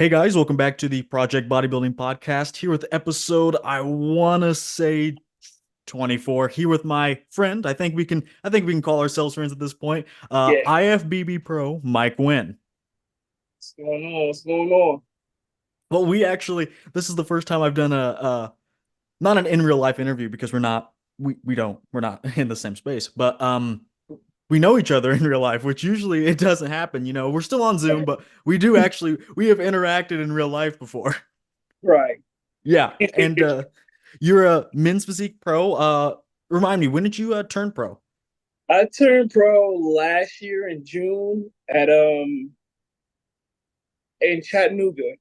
Hey guys, welcome back to the Project Bodybuilding Podcast. Here with episode, I want to say 24. Here with my friend. I think we can call ourselves friends at this point. Yeah. IFBB Pro Mike Wynn. What's going on? What's going on? Well, this is the first time I've done a not an in real life interview because we're not in the same space, but we know each other in real life, which usually it doesn't happen. We're still on Zoom, but we have interacted in real life before. Right. Yeah, and you're a men's physique pro. Remind me, when did you turn pro? I turned pro last year in June at in Chattanooga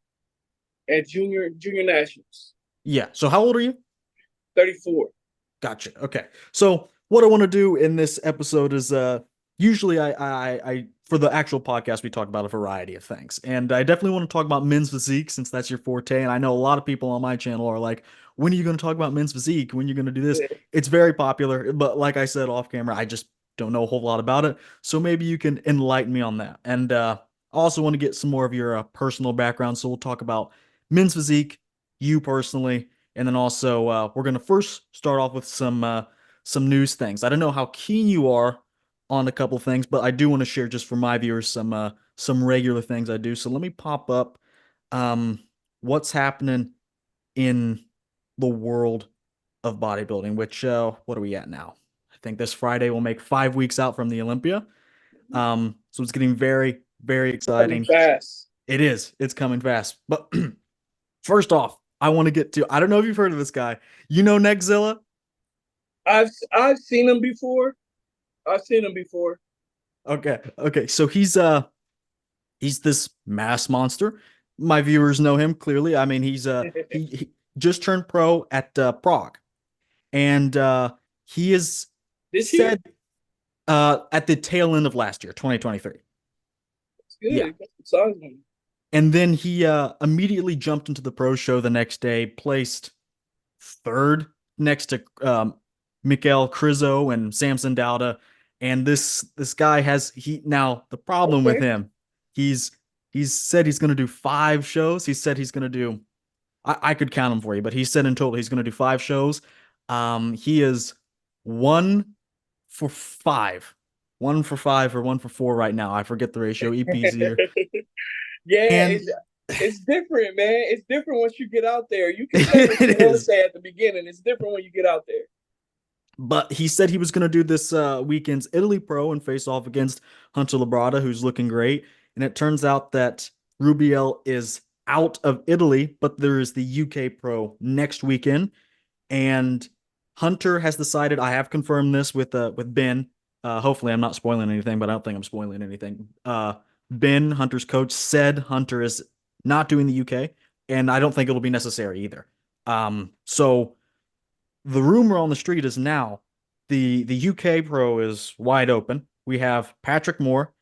at junior nationals. Yeah. So how old are you? 34. Gotcha. Okay. So what I want to do in this episode is usually I for the actual podcast we talk about a variety of things. And I definitely want to talk about men's physique since that's your forte. And I know a lot of people on my channel are like, when are you going to talk about men's physique? When are you going to do this? It's very popular, but like I said off camera, I just don't know a whole lot about it. So maybe you can enlighten me on that. And I also want to get some more of your personal background. So we'll talk about men's physique, you personally, and then also we're gonna first start off with some news things. I don't know how keen you are on a couple things, but I do want to share just for my viewers some regular things I do. So let me pop up um what's happening in the world of bodybuilding, which what are we at now? I think this Friday will make 5 weeks out from the Olympia. So it's getting very, very Coming exciting. fast. It is. It's coming fast. But first off, I want to get to I don't know if you've heard of this guy. You know Nexzilla? I've seen him before. I've seen him before. Okay. Okay. So he's this mass monster. My viewers know him clearly. I mean, he just turned pro at Prague. And he is This year? said at the tail end of last year, 2023. It's Yeah. good. Got some size on him. And then he immediately jumped into the pro show the next day, placed third next to Mikael Krizo and Samson Dauda. And this guy has he now the problem with Okay. him, he's he's said he's gonna do 5 shows. He said he's gonna do I could count them for you, but he said in total he's gonna do 5 shows. He is 1 for 5. 1 for 5 or 1 for 4 right now. I forget the ratio. EP's here. Yeah, And it's different, man. It's different once you get out there. You can say what you it want to is. say at the beginning. It's different when you get out there. But he said he was going to do this weekend's Italy Pro and face off against Hunter Labrada, who's looking great. And it turns out that Rubiel is out of Italy, but there is the UK Pro next weekend. And Hunter has decided. I have confirmed this with Ben. Hopefully, I'm not spoiling anything, but I don't think I'm spoiling anything. Ben, Hunter's coach, said Hunter is not doing the UK, and I don't think it'll be necessary either. So the rumor on the street is now the UK Pro is wide open. We have Patrick Moore,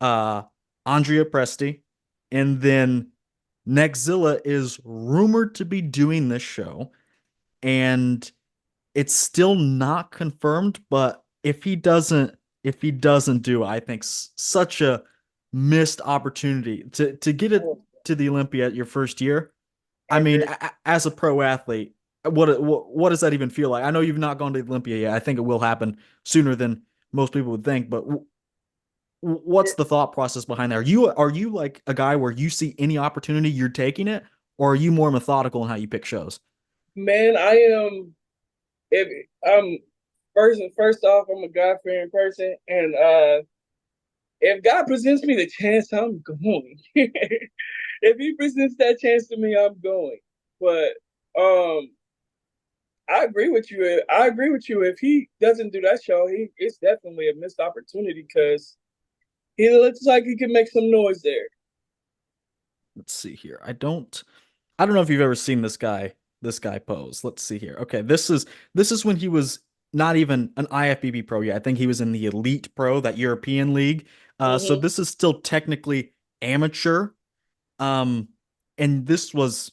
uh, Andrea Presti, and then Nexzilla is rumored to be doing this show, and it's still not confirmed. But if he doesn't do it, I think such a missed opportunity to get it to the Olympia your first year. I I mean, agree. as a pro athlete, what does that even feel like? I know you've not gone to the Olympia yet. I think it will happen sooner than most people would think. But what's the thought process behind that? Are you like a guy where you see any opportunity, you're taking it, or are you more methodical in how you pick shows? Man, I am. If first off, I'm a God fearing person, and if God presents me the chance, I'm going. If He presents that chance to me, I'm going. But I agree with you. I agree with you. If he doesn't do that show, it's definitely a missed opportunity because he looks like he can make some noise there. Let's see here. I don't know if you've ever seen this guy pose. Let's see here. Okay, this is when he was not even an IFBB pro yet. I think he was in the Elite Pro, that European league. So Mm-hmm. this is still technically amateur. Um, and this was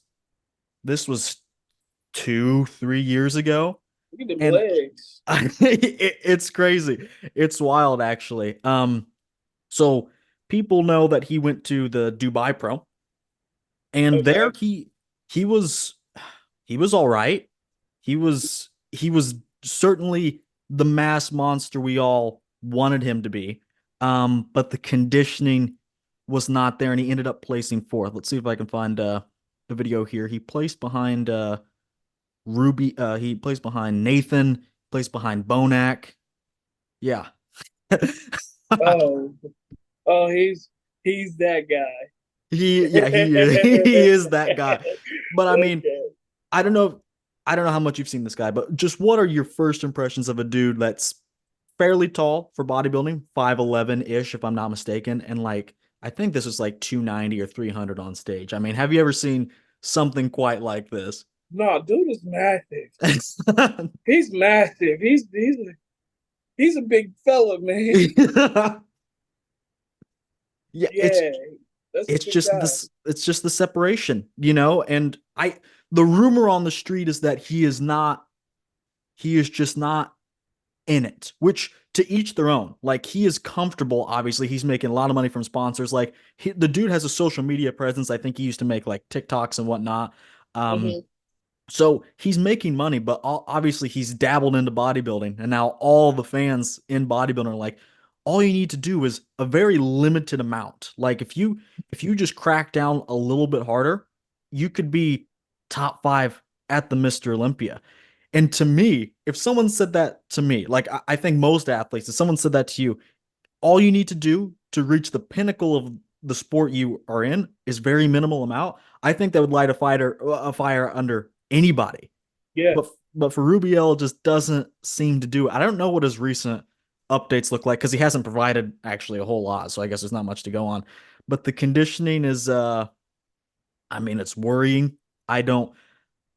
2, 3 years ago, Look at them and legs. it's crazy. It's wild, actually. So people know that he went to the Dubai Pro, And there Okay. he was he was all right. He was certainly the mass monster we all wanted him to be. But the conditioning was not there, and he ended up placing fourth. Let's see if I can find the video here. He placed behind he placed behind Nathan, placed behind Bonac. Yeah. Oh, oh, he's that guy. He is that guy. But I mean, Okay. I don't know I don't know how much you've seen this guy, but just what are your first impressions of a dude that's fairly tall for bodybuilding, 5'11-ish if I'm not mistaken, and like I think this is like 290 or 300 on stage. I mean, have you ever seen something quite like this? No, dude is massive. He's massive. He's a big fella, man. Yeah, Yeah, that's a good guy. it's just the separation, you know? And the rumor on the street is that he is just not in it, which to each their own. Like he is comfortable, obviously. He's making a lot of money from sponsors. Like the dude has a social media presence. I think he used to make like TikToks and whatnot. Um, Hmm. so he's making money, but obviously he's dabbled into bodybuilding, and now all the fans in bodybuilding are like, all you need to do is a very limited amount. Like if you just crack down a little bit harder, you could be top five at the Mr. Olympia. And to me, if someone said that to me, like I think most athletes, if someone said that to you, all you need to do to reach the pinnacle of the sport you are in is very minimal amount. I think that would light a fire under anybody. Yeah, But for Rubiel, it just doesn't seem to do it. I don't know what his recent updates look like because he hasn't provided actually a whole lot. So I guess there's not much to go on. But the conditioning is I mean, it's worrying. I don't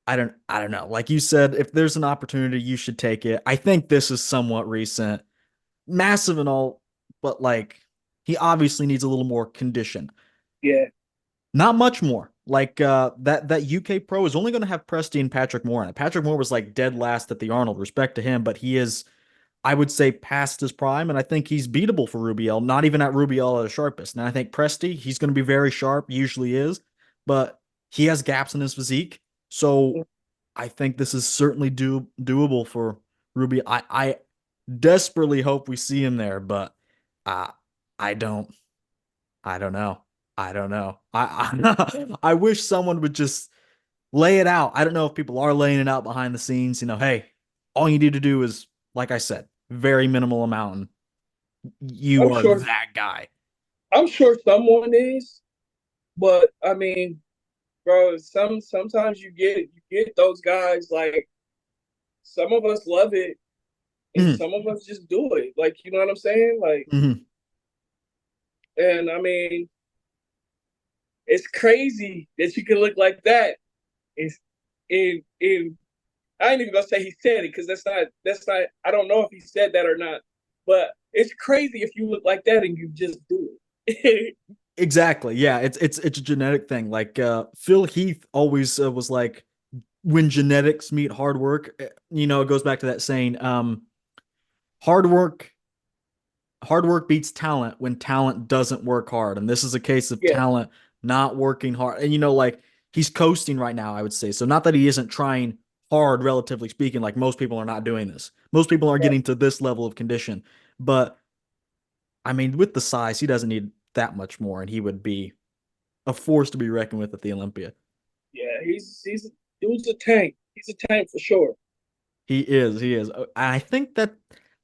I don't know. Like you said, if there's an opportunity, you should take it. I think this is somewhat recent, massive and all, but like he obviously needs a little more condition. yeah, Not much more. Like that UK pro is only going to have Presti and Patrick Moore in it. Patrick Moore was like dead last at the Arnold. Respect to him, but he is, I would say, past his prime, and I think he's beatable for Rubiel. Not even at Rubiel at the sharpest. And I think Presti, he's going to be very sharp, usually is, but he has gaps in his physique. So I think this is certainly doable for Ruby. I desperately hope we see him there, but uh, I don't. I don't know. I don't know. I wish someone would just lay it out. I don't know if people are laying it out behind the scenes. You know, hey, all you need to do is, like I said, very minimal amount, and you I'm are sure. that guy. I'm sure someone is, but I mean, bro, sometimes you get those guys like some of us love it and Mhm, some of us just do it. Like, you know what I'm saying? Like, mhm. and I mean, it's crazy that you can look like that. It's in I ain't even gonna say he said it because that's not I don't know if he said that or not. But it's crazy if you look like that and you just do it. Exactly. Yeah, it's a genetic thing. Like Phil Heath always was like, when genetics meet hard work, you know, it goes back to that saying, hard work hard work beats talent when talent doesn't work hard. And this is a case of Yeah, talent not working hard. And you know, like he's coasting right now, I would say. So not that he isn't trying hard, relatively speaking, like most people are not doing this. Most people aren't right. getting to this level of condition. But I mean, with the size, he doesn't need that much more, and he would be a force to be reckoned with at the Olympia. Yeah, he's dude's a tank. He's a tank for sure. He is. He is. I think that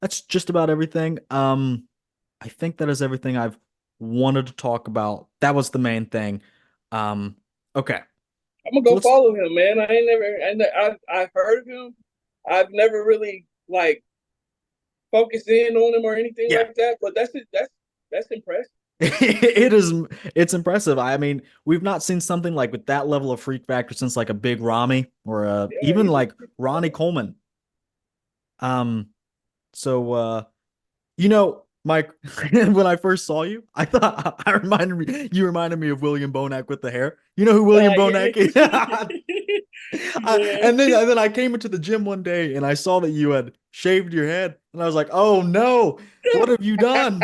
that's just about everything. I think that is everything I've wanted to talk about. That was the main thing. Um, okay. I'm gonna So go let's, follow him, man. I ain't never and I've heard of him. I've never really like focused in on him or anything yeah. like that. But that's it. That's impressive. It is, it's impressive. I mean, we've not seen something like with that level of freak factor since like a big Rami or Yeah, even he's a like Ronnie Coleman. Um, so you know, Mike, when I first saw you, I thought you reminded me of William Bonac with the hair. You know who William yeah, Bonac is? yeah. And then I came into the gym one day and I saw that you had shaved your head, and I was like, "Oh no, what have you done?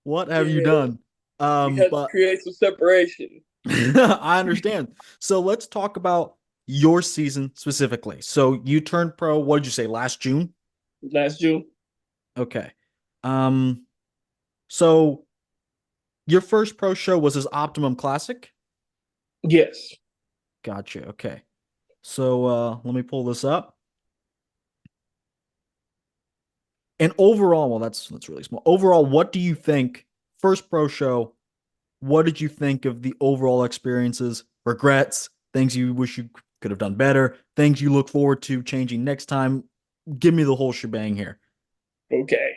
What have you Yeah. done?" You have to But create some separation. I understand. So let's talk about your season specifically. So you turned pro, what did you say, last June? Last June. Okay. Um, so your first pro show was his Optimum Classic? Yes. Gotcha. Okay. So let me pull this up. And overall, well, that's really small. Overall, what do you think? First pro show, what did you think of the overall experiences? Regrets, things you wish you could have done better, things you look forward to changing next time? Give me the whole shebang here. Okay.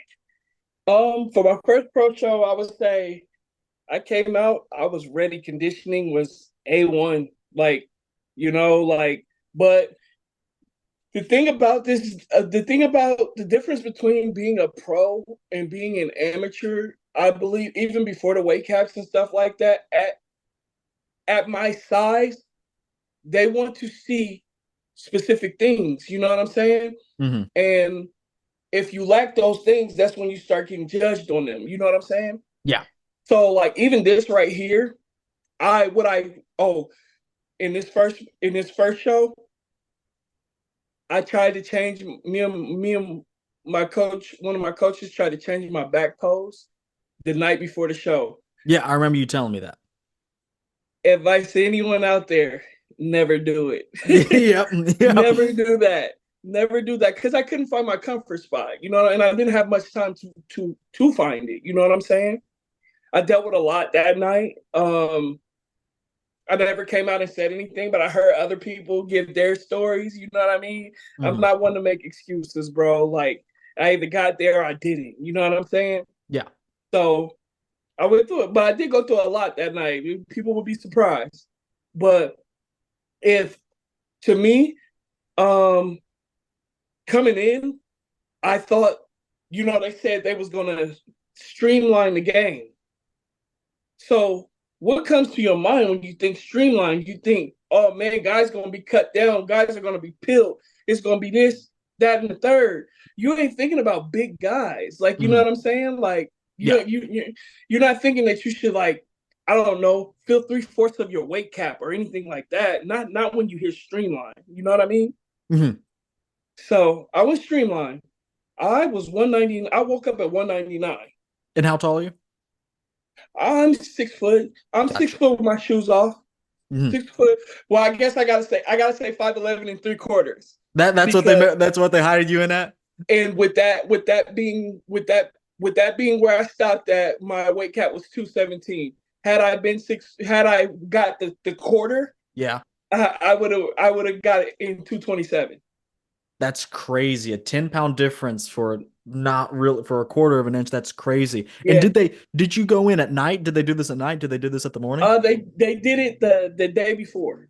For my first pro show, I would say I came out, I was ready. Conditioning was A1. Like, like, but the thing about the difference between being a pro and being an amateur, I believe, even before the weight caps and stuff like that, at my size, they want to see specific things. You know what I'm saying? Mm-hmm. And if you lack those things, that's when you start getting judged on them. You know what I'm saying? Yeah. So like even this right here, I what I oh in this first show, I tried to change me and my coach, one of my coaches tried to change my back pose the night before the show. Yeah, I remember you telling me that. Advice to anyone out there, never do it. Yep. Yep. Never do that. Never do that because I couldn't find my comfort spot, and I didn't have much time to find it. You know what I'm saying? I dealt with a lot that night. I never came out and said anything, but I heard other people give their stories. You know what I mean? I'm Mm-hmm. not one to make excuses, bro. Like I either got there or I didn't. You know what I'm saying? Yeah. So I went through it, but I did go through a lot that night. People would be surprised. But if to me, um, coming in, I thought, they said they was gonna streamline the game. So what comes to your mind when you think streamline? You think, oh man, guys gonna be cut down, guys are gonna be peeled. It's gonna be this, that, and the third. You ain't thinking about big guys. Like, you know Mm-hmm. what I'm saying? Like Yeah. you're not thinking that you should like, I don't know, fill 3/4 of your weight cap or anything like that. Not when you hear streamline. You know what I mean? Mm-hmm. So I was streamlined. I was 190. I woke up at 199. And how tall are you? I'm 6 foot. I'm six Gotcha. foot with my shoes off. Mm-hmm. 6 foot. Well, I guess I gotta say 5'11" and 3/4 That's what because that's what they hired you in at? and with that being where I stopped at, my weight cap was 217. Had I got the quarter, Yeah. I would have got it in 227. That's crazy. A 10-pound difference for not real for a quarter of an inch. That's crazy. And Yeah. did you go in at night? Did they do this at night? Did they do this at the morning? They did it the day before.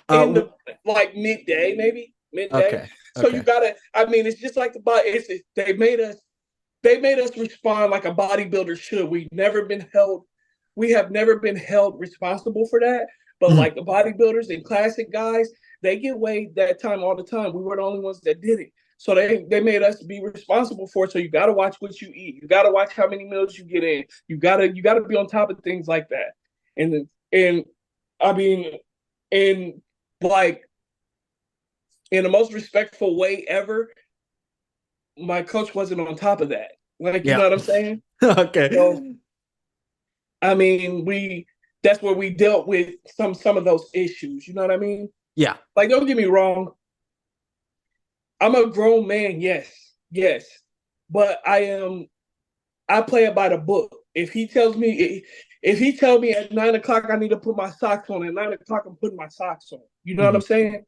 In Uh the like midday, maybe midday. okay. So you Okay. gotta. I mean, it's just like the body. They made us respond like a bodybuilder should. We have never been held responsible for that. But Mhm. like the bodybuilders and classic guys, they get weighed that time all the time. We were the only ones that did it. So they made us be responsible for it. So you gotta watch what you eat. You gotta watch how many meals you get in. You gotta be on top of things like that. And I mean, and like in the most respectful way ever, my coach wasn't on top of that. Like, you know Yeah. what I'm saying? So, Okay. I mean, that's where we dealt with some of those issues. You know what I mean? Yeah. Like, don't get me wrong. I'm a grown man, yes, yes, but I play it by the book. If he tells me at 9 o'clock I need to put my socks on, at 9 o'clock I'm putting my socks on. You know what Mhm. I'm saying?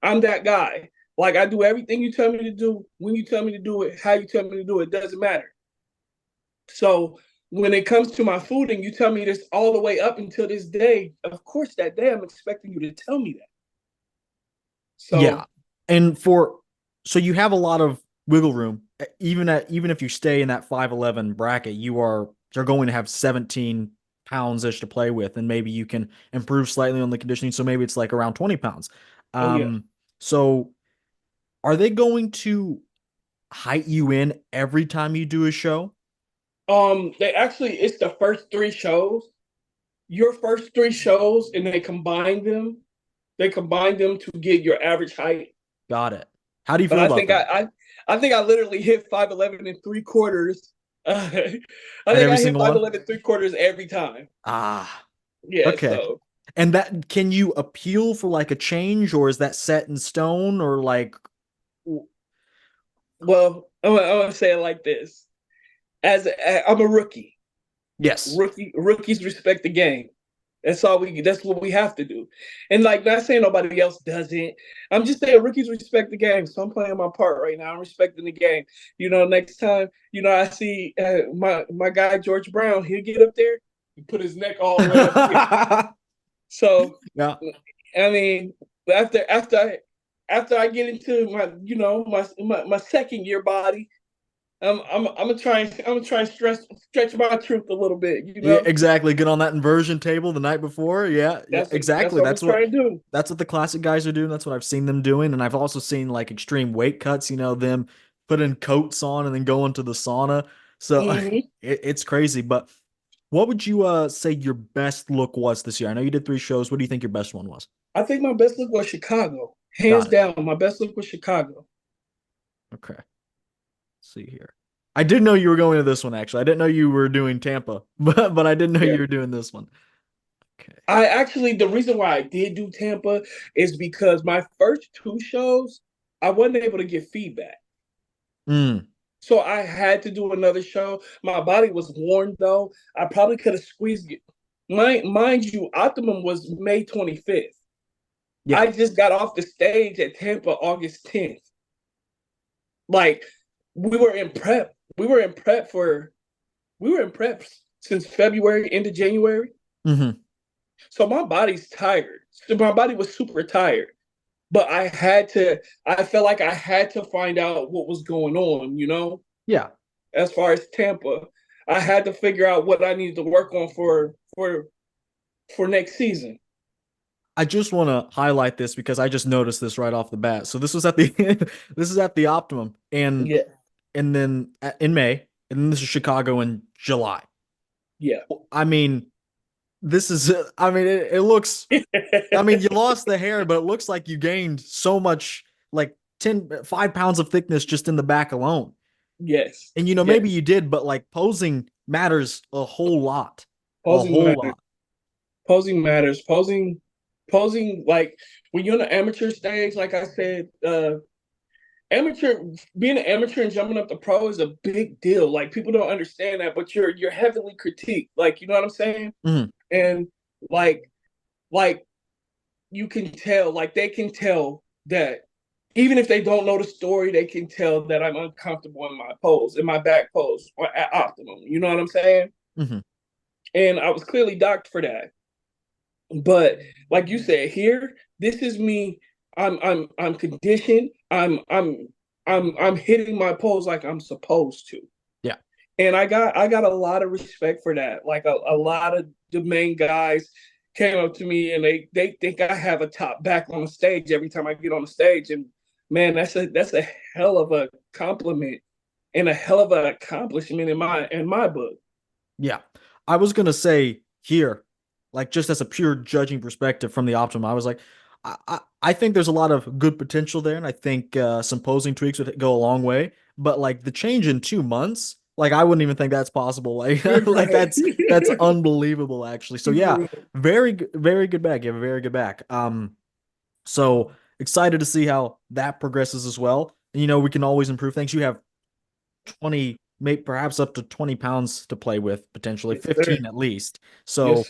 I'm that guy. Like I do everything you tell me to do, when you tell me to do it, how you tell me to do it, doesn't matter. So when it comes to my food and you tell me this all the way up until this day, of course that day I'm expecting you to tell me that. Yeah. So And for so you have a lot of wiggle room. Even if you stay in that 5'11" bracket, you're going to have 17 pounds ish to play with, and maybe you can improve slightly on the conditioning. So maybe it's like around 20 pounds. oh yeah. So are they going to height you in every time you do a show? They actually it's the first three shows. Your first three shows, and they combine them. They combine them to get your average height. Got it. How do you But feel about that? I think I literally hit 5'11" and 3/4. I At think every I hit single five one? eleven 3/4 every time. Ah, Yeah, okay. so And that can you appeal for like a change, or is that set in stone, or like well, I'm gonna say it like this. I'm a rookie. yes. Rookies respect the game. That's what we have to do. And like not saying nobody else doesn't. I'm just saying rookies respect the game. So I'm playing my part right now. I'm respecting the game. Next time, I see my guy George Brown, he'll get up there and put his neck all the way up here. So Yeah. I mean, after I get into my second year body, I'm gonna try and stretch my truth a little bit. Yeah, exactly. Get on that inversion table the night before. Yeah, yeah, That's exactly. what I'm trying to do. That's what the classic guys are doing. That's what I've seen them doing, and I've also seen like extreme weight cuts. Them putting coats on and then going to the sauna. So Hmm. it's crazy. But what would you say your best look was this year? I know you did 3 shows. What do you think your best one was? I think my best look was Chicago. Hands Got it. down, my best look was Chicago. Okay. Let's see here. I did know you were going to this one actually. I didn't know you were doing Tampa, but I didn't know Yeah. you were doing this one. Okay. The reason why I did do Tampa is because my first two shows, I wasn't able to get feedback. Mm, So I had to do another show. My body was worn though. I probably could have squeezed it. Mind you, Optimum was May 25th. yeah. I just got off the stage at Tampa August 10th. Like we were in prep. We were in prep for we were in prep since February into January. Hmm. So my body's tired. So my body was super tired. But I felt like I had to find out what was going on, Yeah. as far as Tampa. I had to figure out what I needed to work on for next season. I just want to highlight this because I just noticed this right off the bat. So this was at the this is at the Optimum Yeah, and then in May, and then this is Chicago in July. yeah. I mean, this is I mean it looks I mean you lost the hair, but it looks like you gained so much like 5 pounds of thickness just in the back alone. Yes, And maybe yes. you did, but like posing matters a whole lot. A Posing whole matters. lot. Posing matters. Posing like when you're on the amateur stage, like I said, amateur being an amateur and jumping up to pro is a big deal. Like people don't understand that, but you're heavily critiqued. Like you know what I'm saying? Mhm. And like like you can tell, like they can tell that even if they don't know the story, they can tell that I'm uncomfortable in my pose, in my back pose, or at optimum. You know what I'm saying? Mhm. And I was clearly docked for that. But like you said, here, this is me. I'm conditioned. I'm hitting my pose like I'm supposed to. Yeah. And I got a lot of respect for that. Like a lot of the main guys came up to me and they think I have a top back on the stage every time I get on the stage. And man, that's a hell of a compliment and a hell of an accomplishment in my book. Yeah. I was gonna say here, like just as a pure judging perspective from the Optimum, I was like, I think there's a lot of good potential there, and I think some posing tweaks would go a long way. But like the change in 2 months, like I wouldn't even think that's possible. Like You're like right. that's unbelievable, actually. So yeah, You're right. very good back. You have a very good back. So excited to see how that progresses as well. And we can always improve things. You have 20, maybe perhaps up to 20 pounds to play with, potentially Yes, sir. 15 at least. Yes, So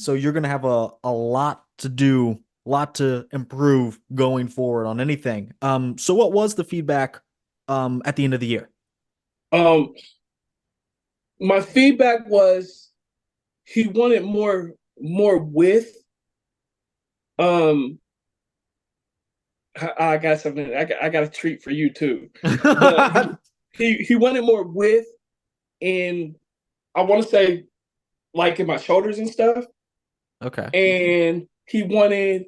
sir. you're gonna have a lot to do, a lot to improve going forward on anything. So what was the feedback at the end of the year? Um, my feedback was he wanted more width. Um, I got something. I got a treat for you too. But he wanted more width in I want to say like in my shoulders and stuff, Okay. and he wanted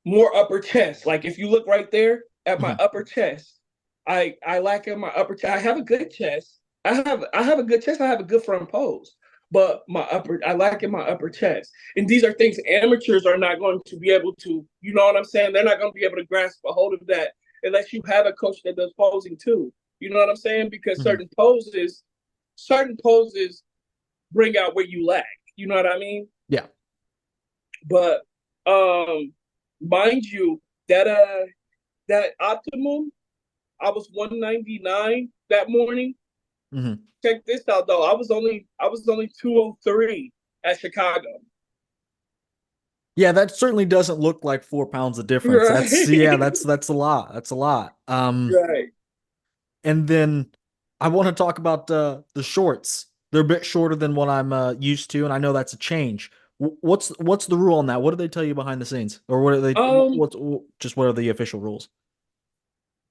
more upper chest. Like if you look right there at my Mhm. upper chest, I lack in my upper chest. I have a good chest. I have a good chest. I have a good front pose, but I lack in my upper chest. And these are things amateurs are not going to be able to. You know what I'm saying? They're not going to be able to grasp a hold of that unless you have a coach that does posing too. You know what I'm saying? Because Mhm. certain poses bring out where you lack. You know what I mean? Yeah. But um, mind you, that optimum, I was 199 that morning. Hmm. Check this out though. I was only 203 at Chicago. Yeah, that certainly doesn't look like 4 pounds of difference. That's yeah, Right. that's a lot. That's a lot. Right. And then I want to talk about the shorts. They're a bit shorter than what I'm used to, and I know that's a change. What's the rule on that? What do they tell you behind the scenes, or what are they? Um, What's just what are the official rules?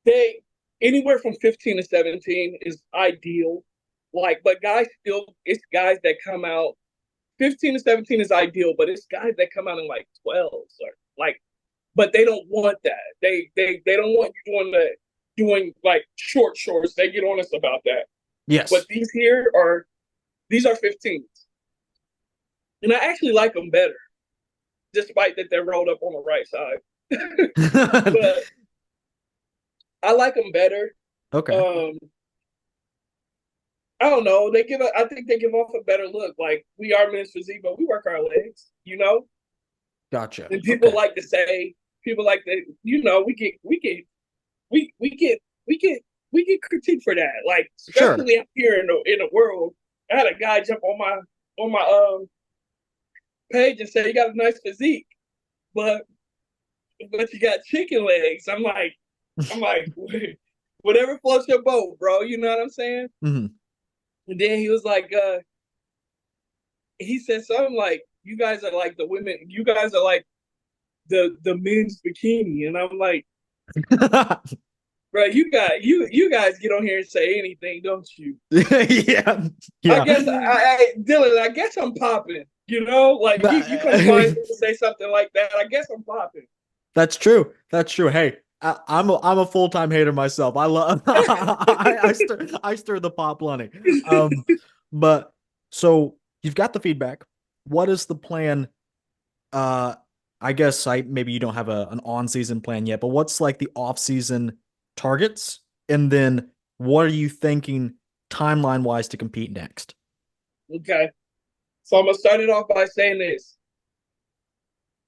they anywhere from 15 to 17 is ideal. Like, but guys still, it's guys that come out 15 to 17 is ideal, but it's guys that come out in like 12s or like, but they don't want that. They don't want you doing like short shorts. They get on us about that. But Yes. these are 15s, and I actually like them better, despite that they're rolled up on the right side. But I like them better. Okay. Um, I don't know. I think they give off a better look. Like we are men's physique, but we work our legs, you know. Gotcha. And Okay. people like to, we get, we get, we get critiqued for that. Like Sure. especially up here in the world. I had a guy jump on my page and say you got a nice physique, but you got chicken legs. I'm like, whatever floats your boat, bro. You know what I'm saying? Hmm. And then he was like, he said something like, "You guys are like the women. You guys are like the men's bikini." And I'm like, bro, you guys get on here and say anything, don't you? Yeah. I Yeah. guess Dylan, I guess I'm popping. You know, like you come find me and say something like that. I guess I'm popping. That's true. That's true. Hey, I'm a full-time hater myself. I love I stir the pot plenty. Um, but so you've got the feedback. What is the plan? Uh, I guess I maybe you don't have an on-season plan yet, but what's like the off-season targets? And then what are you thinking timeline-wise to compete next? Okay, so I'm gonna start it off by saying this.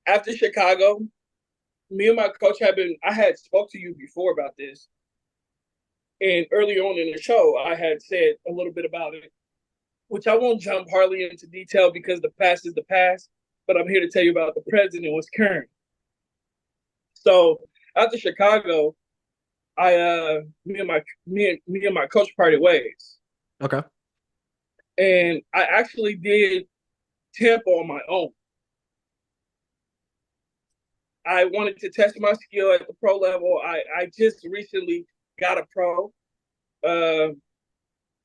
After Chicago, me and my coach have been. I had spoke to you before about this, and early on in the show, I had said a little bit about it, which I won't jump hardly into detail because the past is the past. But I'm here to tell you about the present and what's current. So after Chicago, me and my coach parted ways, Okay. and I actually did Tampa on my own. I wanted to test my skill at the pro level. I just recently got a pro. Uh,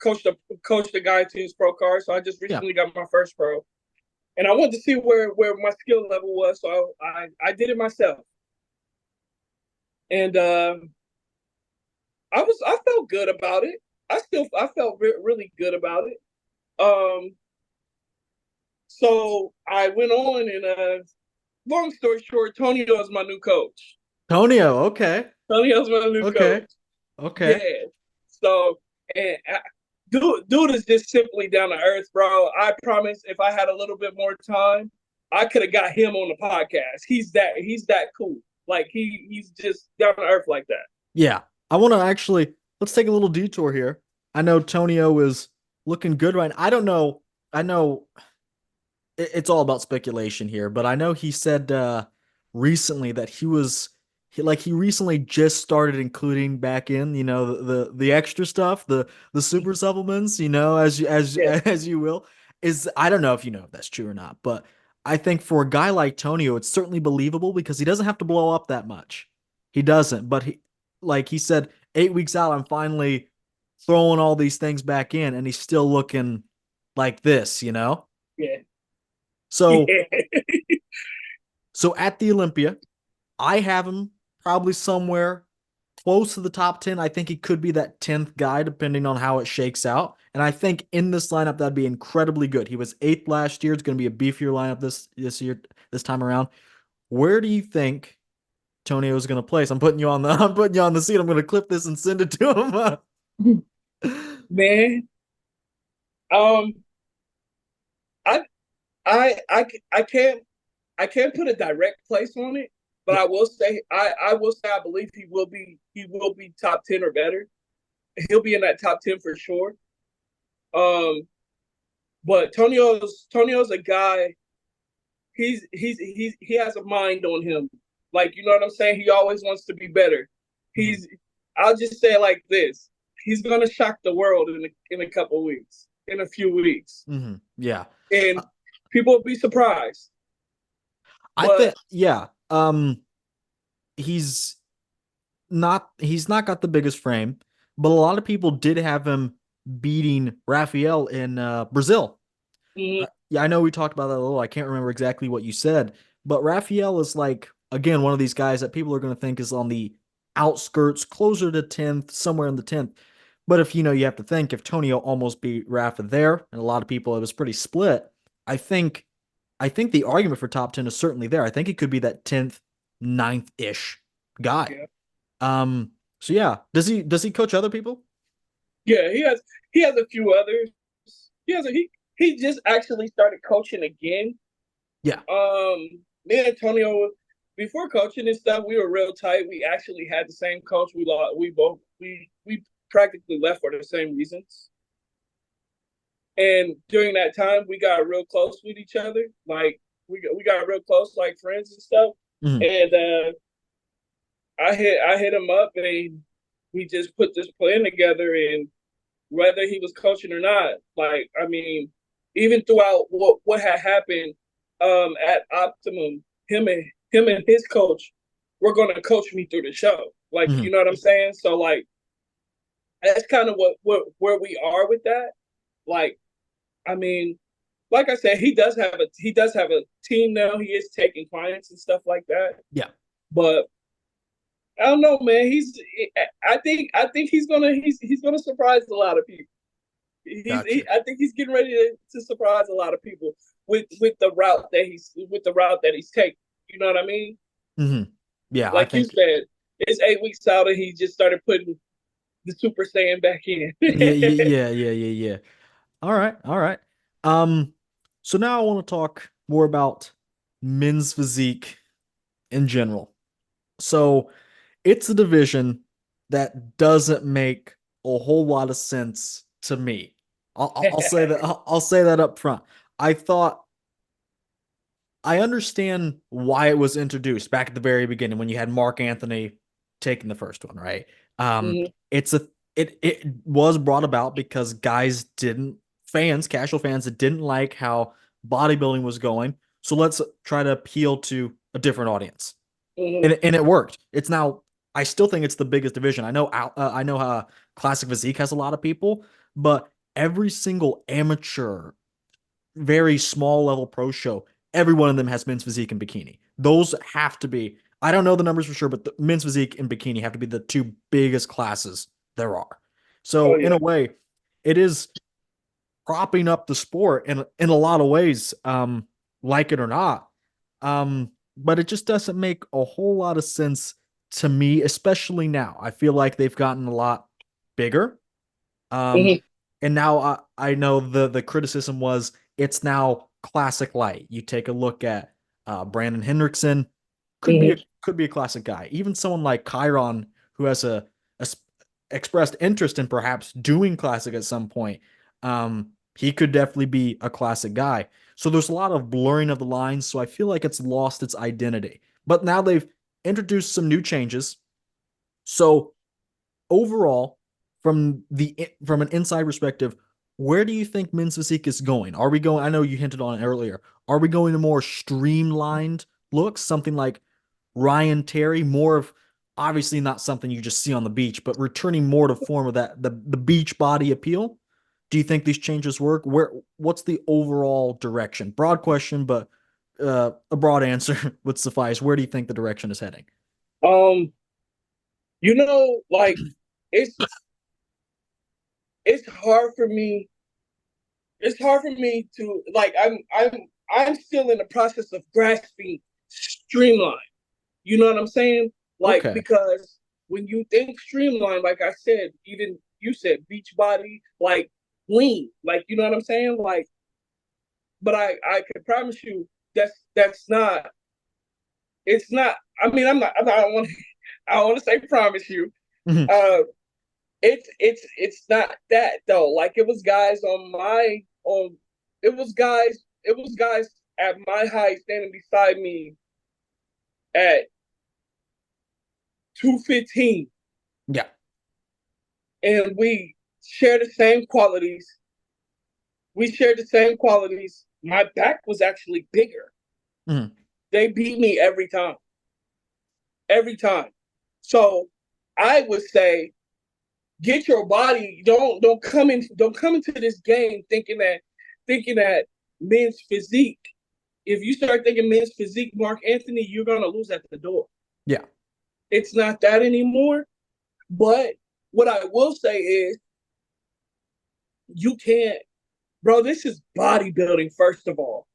coached the guy to his pro card, so I just Yeah. recently got my first pro, and I wanted to see where my skill level was. So I did it myself, and I felt good about it. I felt really good about it. Um, so I went on, and long story short, Tonio is my new coach. Tonio. Okay. Tonio's my new Okay. coach. Okay. Yeah. So and dude is just simply down to earth, bro. I promise, if I had a little bit more time, I could have got him on the podcast. He's that cool. Like he's just down to earth like that. Yeah. I want to actually let's take a little detour here. I know Tonio is looking good right now. I don't know. I know it's all about speculation here, but I know he said recently that he recently just started including back in, the extra stuff, the super supplements, Yeah, as you will. Is I don't know if you know if that's true or not, but I think for a guy like Tonio, it's certainly believable because he doesn't have to blow up that much. He doesn't, but like he said, 8 weeks out, I'm finally throwing all these things back in, and he's still looking like this. yeah, So yeah. so at the Olympia, I have him probably somewhere. close to the top 10. I think he could be that 10th guy, depending on how it shakes out. And I think in this lineup, that'd be incredibly good. He was eighth last year. It's going to be a beefier lineup this year, this time around. Where do you think Tonio is going to place? I'm putting you on the seat. I'm going to clip this and send it to him. Man, um, I I can't put a direct place on it, but Yeah. I will say I believe he will be top 10 or better. He'll be in that top 10 for sure. Um, but Tonio's a guy. He has a mind on him. Like, you know what I'm saying? He always wants to be better. Mhm. He's I'll just say it like this. He's gonna shock the world in a couple weeks, in a few weeks. Yeah. And Uh, people will be surprised. I think, But yeah. He's he's not got the biggest frame, but a lot of people did have him beating Rafael in Brazil. mm, Yeah, I know we talked about that a little. I can't remember exactly what you said, but Rafael is like again one of these guys that people are going to think is on the outskirts, closer to 10th, somewhere in the 10th. But if you have to think if Tonio almost beat Rafa there, and a lot of people it was pretty split. I think I think the argument for top 10 is certainly there. I think he could be that 10th, ninth ish guy. yeah. Um, so yeah, does he coach other people? Yeah, he has a few others. He just actually started coaching again. Yeah. Me and Antonio, before coaching and stuff, we were real tight. We actually had the same coach. We practically left for the same reasons. And during that time, we got real close with each other. Like we got real close, like friends and stuff. Mhm. And I hit him up, and we just put this plan together. And whether he was coaching or not, like I mean, even throughout what had happened at Optimum, him and his coach were going to coach me through the show. Like, you Mhm. know what I'm saying? So like that's kind of what where we are with that. Like, I mean, like I said, he does have a team now. He is taking clients and stuff like that. Yeah. But I don't know, man. I think he's gonna surprise a lot of people. Gotcha. I think he's getting ready to surprise a lot of people with the route that he's taking. You know what I mean? Hmm. Yeah, I Like you think said, it's 8 weeks out, and he just started putting the Super Saiyan back in. yeah, yeah, yeah, yeah, yeah, yeah. All right, all right. Um, so now I want to talk more about men's physique in general. So it's a division that doesn't make a whole lot of sense to me. I'll say that I'll say that up front. I thought I understand why it was introduced back at the very beginning when you had Mark Anthony taking the first one, right? Um, Mhm, it's a it was brought about because guys didn't casual fans that didn't like how bodybuilding was going. So let's try to appeal to a different audience. mhm, And it worked. It's now I still think it's the biggest division. I know how classic physique has a lot of people, but every single amateur very small level pro show, every one of them has men's physique and bikini. Those have to be, I don't know the numbers for sure, but the men's physique and bikini have to be the two biggest classes there are. oh So in yeah. a way, it is propping up the sport in a lot of ways, like it or not. But it just doesn't make a whole lot of sense to me, especially now. I feel like they've gotten a lot bigger. Um, Mhm, and now I know the criticism was it's now classic light. You take a look at Brandon Hendrickson, mhm, could be a classic guy. Even someone like Chiron, who has a expressed interest in perhaps doing classic at some point. He could definitely be a classic guy. So there's a lot of blurring of the lines. So I feel like it's lost its identity. But now they've introduced some new changes. So overall, from an inside perspective, where do you think men's physique is going? Are we going? I know you hinted on it earlier. Are we going to more streamlined looks, something like Ryan Terry, more of obviously not something you just see on the beach, but returning more to form of the beach body appeal? Do you think these changes work? What's the overall direction? Broad question, but a broad answer would suffice. Where do you think the direction is heading? Um, Like it's it's hard for me. It's hard for me to like. I'm still in the process of grasping streamline. You know what I'm saying? Like Okay. because when you think streamline, like I said, even you said beach body, like lean, like you know what I'm saying? Like, but I can promise you that's not. It's not. I mean, I'm not. I don't want. I don't want to say promise you. Mhm. Uh, it's not that though. Like it was guys on my on. It was guys. It was guys at my height standing beside me at 215, Yeah. and we share the same qualities. We shared the same qualities. My back was actually bigger. Mhm. They beat me every time. So I would say get your body. Don't come into this game thinking that men's physique. If you start thinking men's physique, Mark Anthony, you're gonna lose at the door. Yeah. It's not that anymore. But what I will say is you can't, bro. This is bodybuilding, first of all.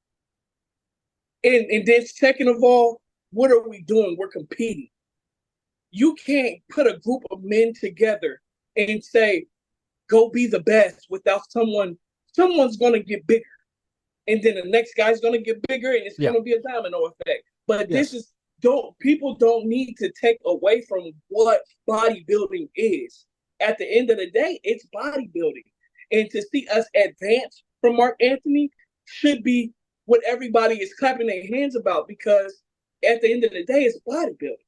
And then second of all, what are we doing? We're competing. You can't put a group of men together and say, go be the best without someone's gonna get bigger. And then the next guy's gonna get bigger and it's Yeah. gonna be a domino effect. But this Yes. is don't people don't need to take away from what bodybuilding is. At the end of the day, it's bodybuilding. And to see us advance from Mark Anthony should be what everybody is clapping their hands about because at the end of the day, it's bodybuilding.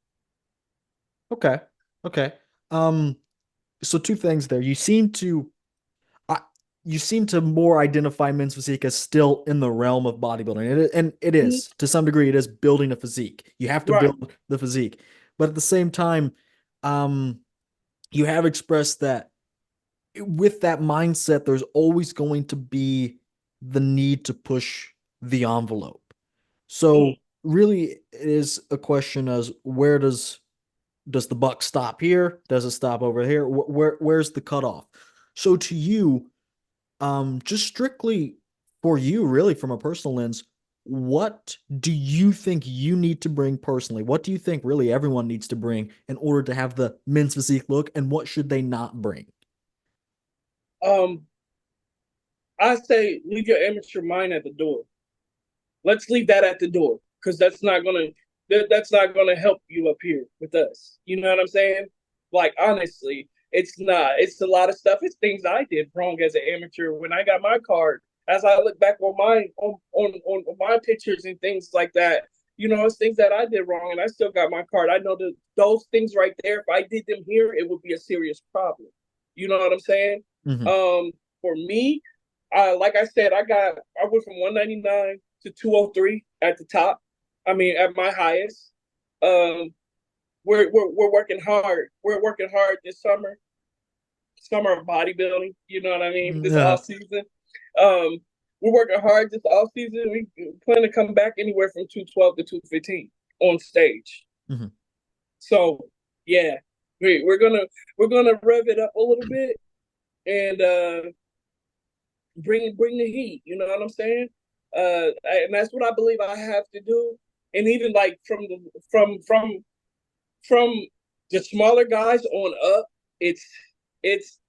Okay. Okay. Um, so two things there. Uh, you seem to more identify men's physique as still in the realm of bodybuilding. And it Mm-hmm. is, to some degree, it is building a physique. You have to Right. build the physique. But at the same time, um, you have expressed that with that mindset, there's always going to be the need to push the envelope. Mm-hmm. So really it is a question as where does the buck stop here? Does it stop over here? Where's the cutoff? So to you, just strictly for you, really from a personal lens, what do you think you need to bring personally? What do you think really everyone needs to bring in order to have the men's physique look, and what should they not bring? Um, I say leave your amateur mind at the door. Let's leave that at the door because that's not gonna help you up here with us. You know what I'm saying? Like honestly, it's not. It's a lot of stuff. It's things I did wrong as an amateur when I got my card. As I look back on on my pictures and things like that, you know, it's things that I did wrong, and I still got my card. I know that those things right there, if I did them here, it would be a serious problem. You know what I'm saying? Mhm. Um, for me, like I said, I went from 199 to 203 at the top. I mean, at my highest. Um, we're working hard. We're working hard this summer of bodybuilding. You know what I mean? This Yeah. off season. Um, we're working hard this off season. We plan to come back anywhere from 212 to 215 on stage. Mhm. So yeah, we're gonna rev it up a little bit and bring the heat. You know what I'm saying? And that's what I believe I have to do. And even like from the smaller guys on up, it's it's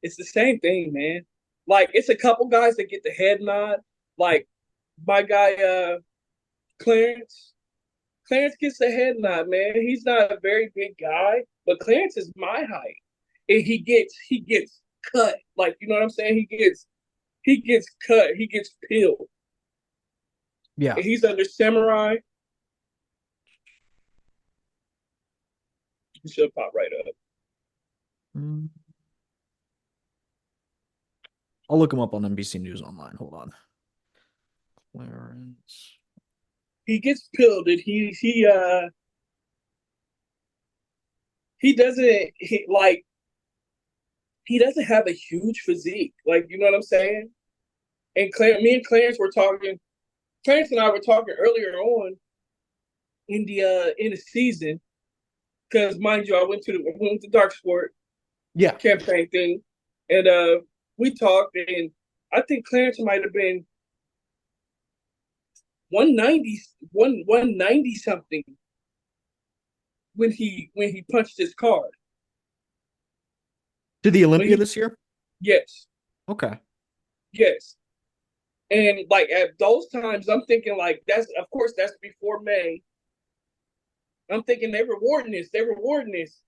it's the same thing, man. Like it's a couple guys that get the head nod. Like my guy Clarence. Clarence gets the head nod, man. He's not a very big guy, but Clarence is my height. And he gets cut. Like, you know what I'm saying? He gets cut. He gets peeled. Yeah. And he's under samurai. He should pop right up. Mm. I'll look him up on NBC News Online. Hold on. Clarence. He gets peeled and he doesn't he doesn't have a huge physique. Like, you know what I'm saying? And me and Clarence were talking. Clarence and I were talking earlier on in the season because mind you, I went to dark sport Yeah. campaign thing, and we talked, and I think Clarence might have been 190, 190 something when he punched his card. To the When Olympia he this year? yes, Okay. yes. And like at those times, I'm thinking like that's of course that's before May. I'm thinking they rewarding this, they rewarding this.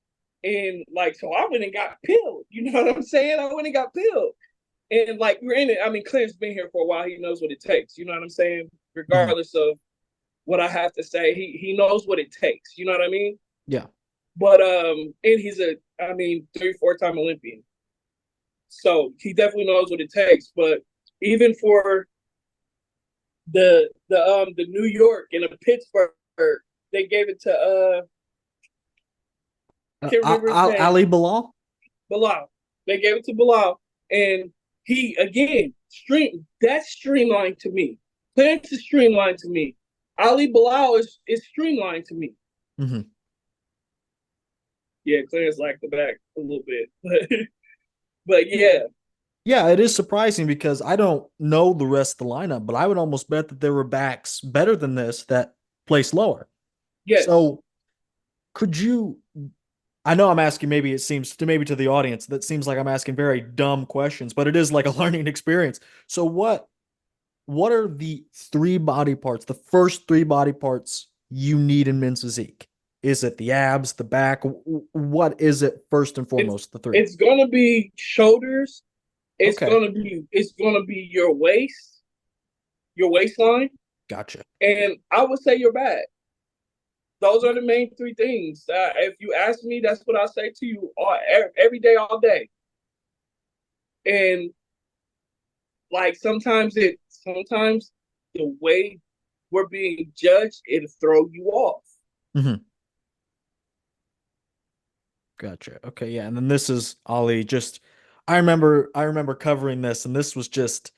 And like so I went and got pilled. You know what I'm saying? I went and got pilled. And like granted, I mean Clint's been here for a while, he knows what it takes. You know what I'm saying? Mhm. Regardless of what I have to say, he knows what it takes. You know what I mean? Yeah. But and he's a I mean 3 4 time Olympian. So he definitely knows what it takes. But even for the New York and the Pittsburgh, they gave it to can't remember his name. Ali Bilal? Bilal. They gave it to Bilal. And he again that's streamlined to me. Clarence is streamlined to me. Ali Bilal is streamlined to me. Hmm. Yeah, Clarence liked the back a little bit. But yeah. Yeah, it is surprising because I don't know the rest of the lineup, but I would almost bet that there were backs better than this that placed lower. Yes. So could you I know I'm asking, maybe it seems to maybe to the audience that seems like I'm asking very dumb questions, but it is like a learning experience. So what are the three body parts, the first three body parts you need in men's physique? Is it the abs, the back? What is it first and It's foremost, the three? it's gonna be shoulders. Okay. It's gonna be your waist, your waistline, Gotcha. and I would say your back. Those are the main three things. If you ask me, that's what I say to you every day, all day. And like sometimes the way we're being judged, it'll throw you off. Hmm. Gotcha. Okay, yeah. And then this is Ali. Just I remember covering this, and this was just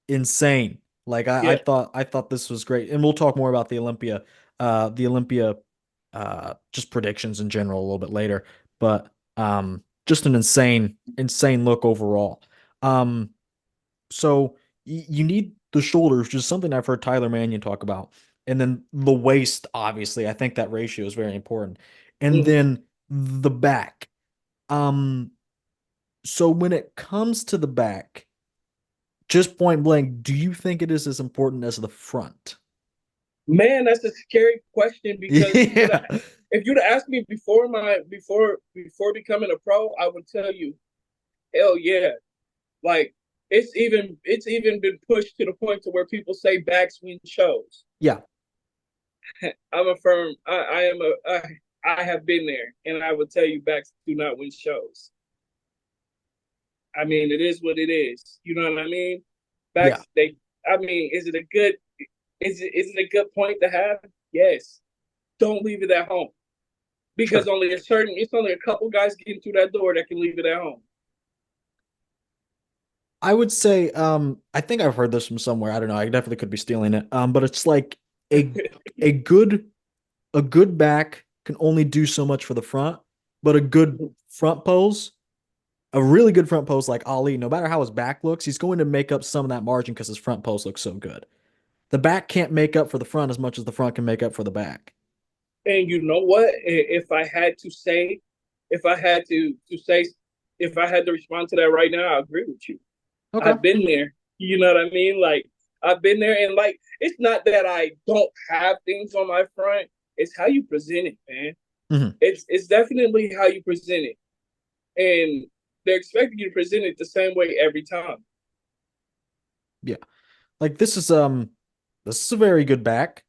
insane. Like I Yeah. thought this was great. And we'll talk more about the Olympia just predictions in general a little bit later. But just an insane look overall. Um so you need the shoulders, which is something I've heard Tyler Mannion talk about. And then the waist, obviously. I think that ratio is very important. And Mm-hmm. then the back. Um, so when it comes to the back, just point blank, do you think it is as important as the front? Man, that's a scary question because Yeah. if you'd asked me before becoming a pro, I would tell you, hell yeah. Like it's even been pushed to the point to where people say backs win shows. Yeah. I'm a firm. I am a. I have been there, and I would tell you backs do not win shows. I mean, it is what it is. You know what I mean? Yeah. Backs. They. I mean, is it a good? Is it a good point to have? Yes. Don't leave it at home because Sure. only a certain. It's only a couple guys getting through that door that can leave it at home. I would say, I think I've heard this from somewhere. I don't know. I definitely could be stealing it. But it's like a a good a good back can only do so much for the front, but front pose, a really good front pose like Ali, no matter how his back looks, he's going to make up some of that margin because his front pose looks so good. The back can't make up for the front as much as the front can make up for the back. And you know what? If I had to say, if I had to say, if I had to respond to that right now, I agree with you. Okay. I've been there. You know what I mean? Like I've been there, and like it's not that I don't have things on my front. It's how you present it, man. Hmm. It's definitely how you present it, and they're expecting you to present it the same way every time. Yeah. Like this is a very good back.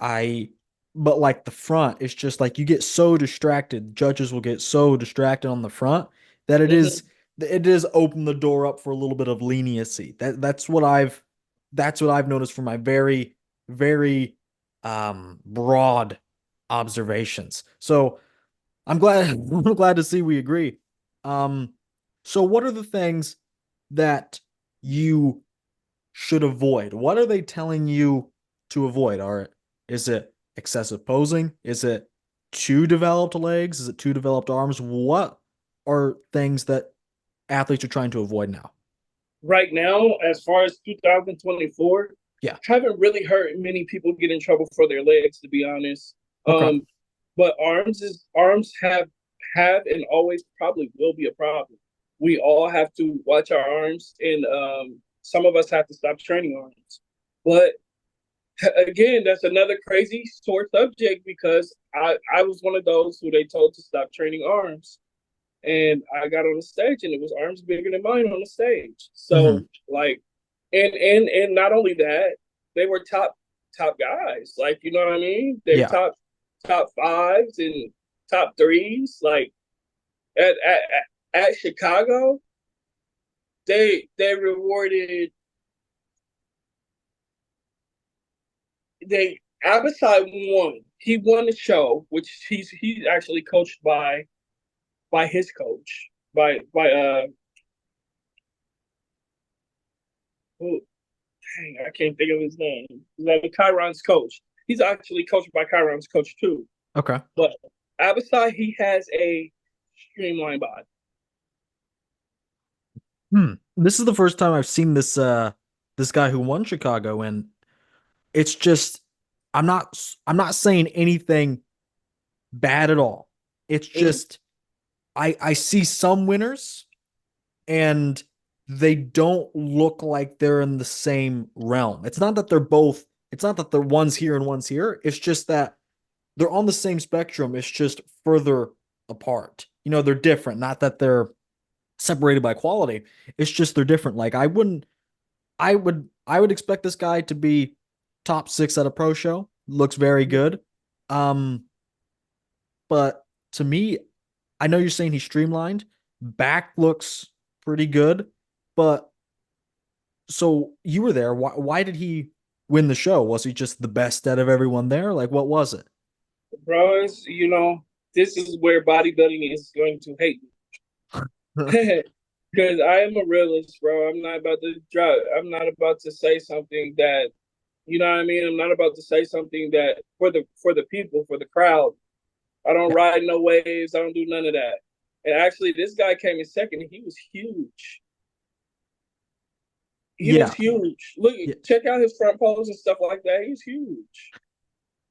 I but like the front, it's just like you get so distracted. Judges will get so distracted on the front that Mm-hmm. it is open the door up for a little bit of leniency. That's what I've noticed from my very broad observations. So I'm glad I'm glad to see we agree. Um so what are the things that you should avoid? What are they telling you to avoid? Is it excessive posing? Is it too developed legs? Is it too developed arms? What are things that athletes are trying to avoid now? Right now, as far as 2024, Yeah. haven't really heard many people get in trouble for their legs, to be honest. Okay. But arms have and always probably will be a problem. We all have to watch our arms, and some of us have to stop training arms. But again, that's another crazy sore subject because I was one of those who they told to stop training arms, and I got on the stage and it was arms bigger than mine on the stage. Hmm. So like, and not only that, they were top guys. Like, you know what I mean? They're Yeah. top fives and top threes. Like at Chicago, they rewarded they Abasai won. He won the show, which he's actually coached by his coach by who dang, I can't think of his name. He's like Chiron's coach. He's actually coached by Chiron's coach too. Okay. But Abasai, he has a streamlined body. This is the first time I've seen this guy who won Chicago, and it's just I'm not saying anything bad at all. It's Mm, just I see some winners and they don't look like they're in the same realm. It's not that they're one's here and one's here. It's just that they're on the same spectrum. It's just further apart. They're different. Not that they're separated by quality. It's just they're different. Like I would expect this guy to be top six at a pro show. Looks very good. Um, but to me, I know you're saying he's streamlined. Back looks pretty good, but so you were there. Why did he win the show? Was he just the best out of everyone there? Like, what was it? bro, this is where bodybuilding is going to hate me. Because I am a realist, bro. I'm not about to say something that you know what I mean. I'm not about to say something that for the people, for the crowd. I don't Yeah, ride no waves. I don't do none of that. And actually, this guy came in second. And he was huge. He was yeah, huge. Look, yeah. check out his front pose and stuff like that. He's huge.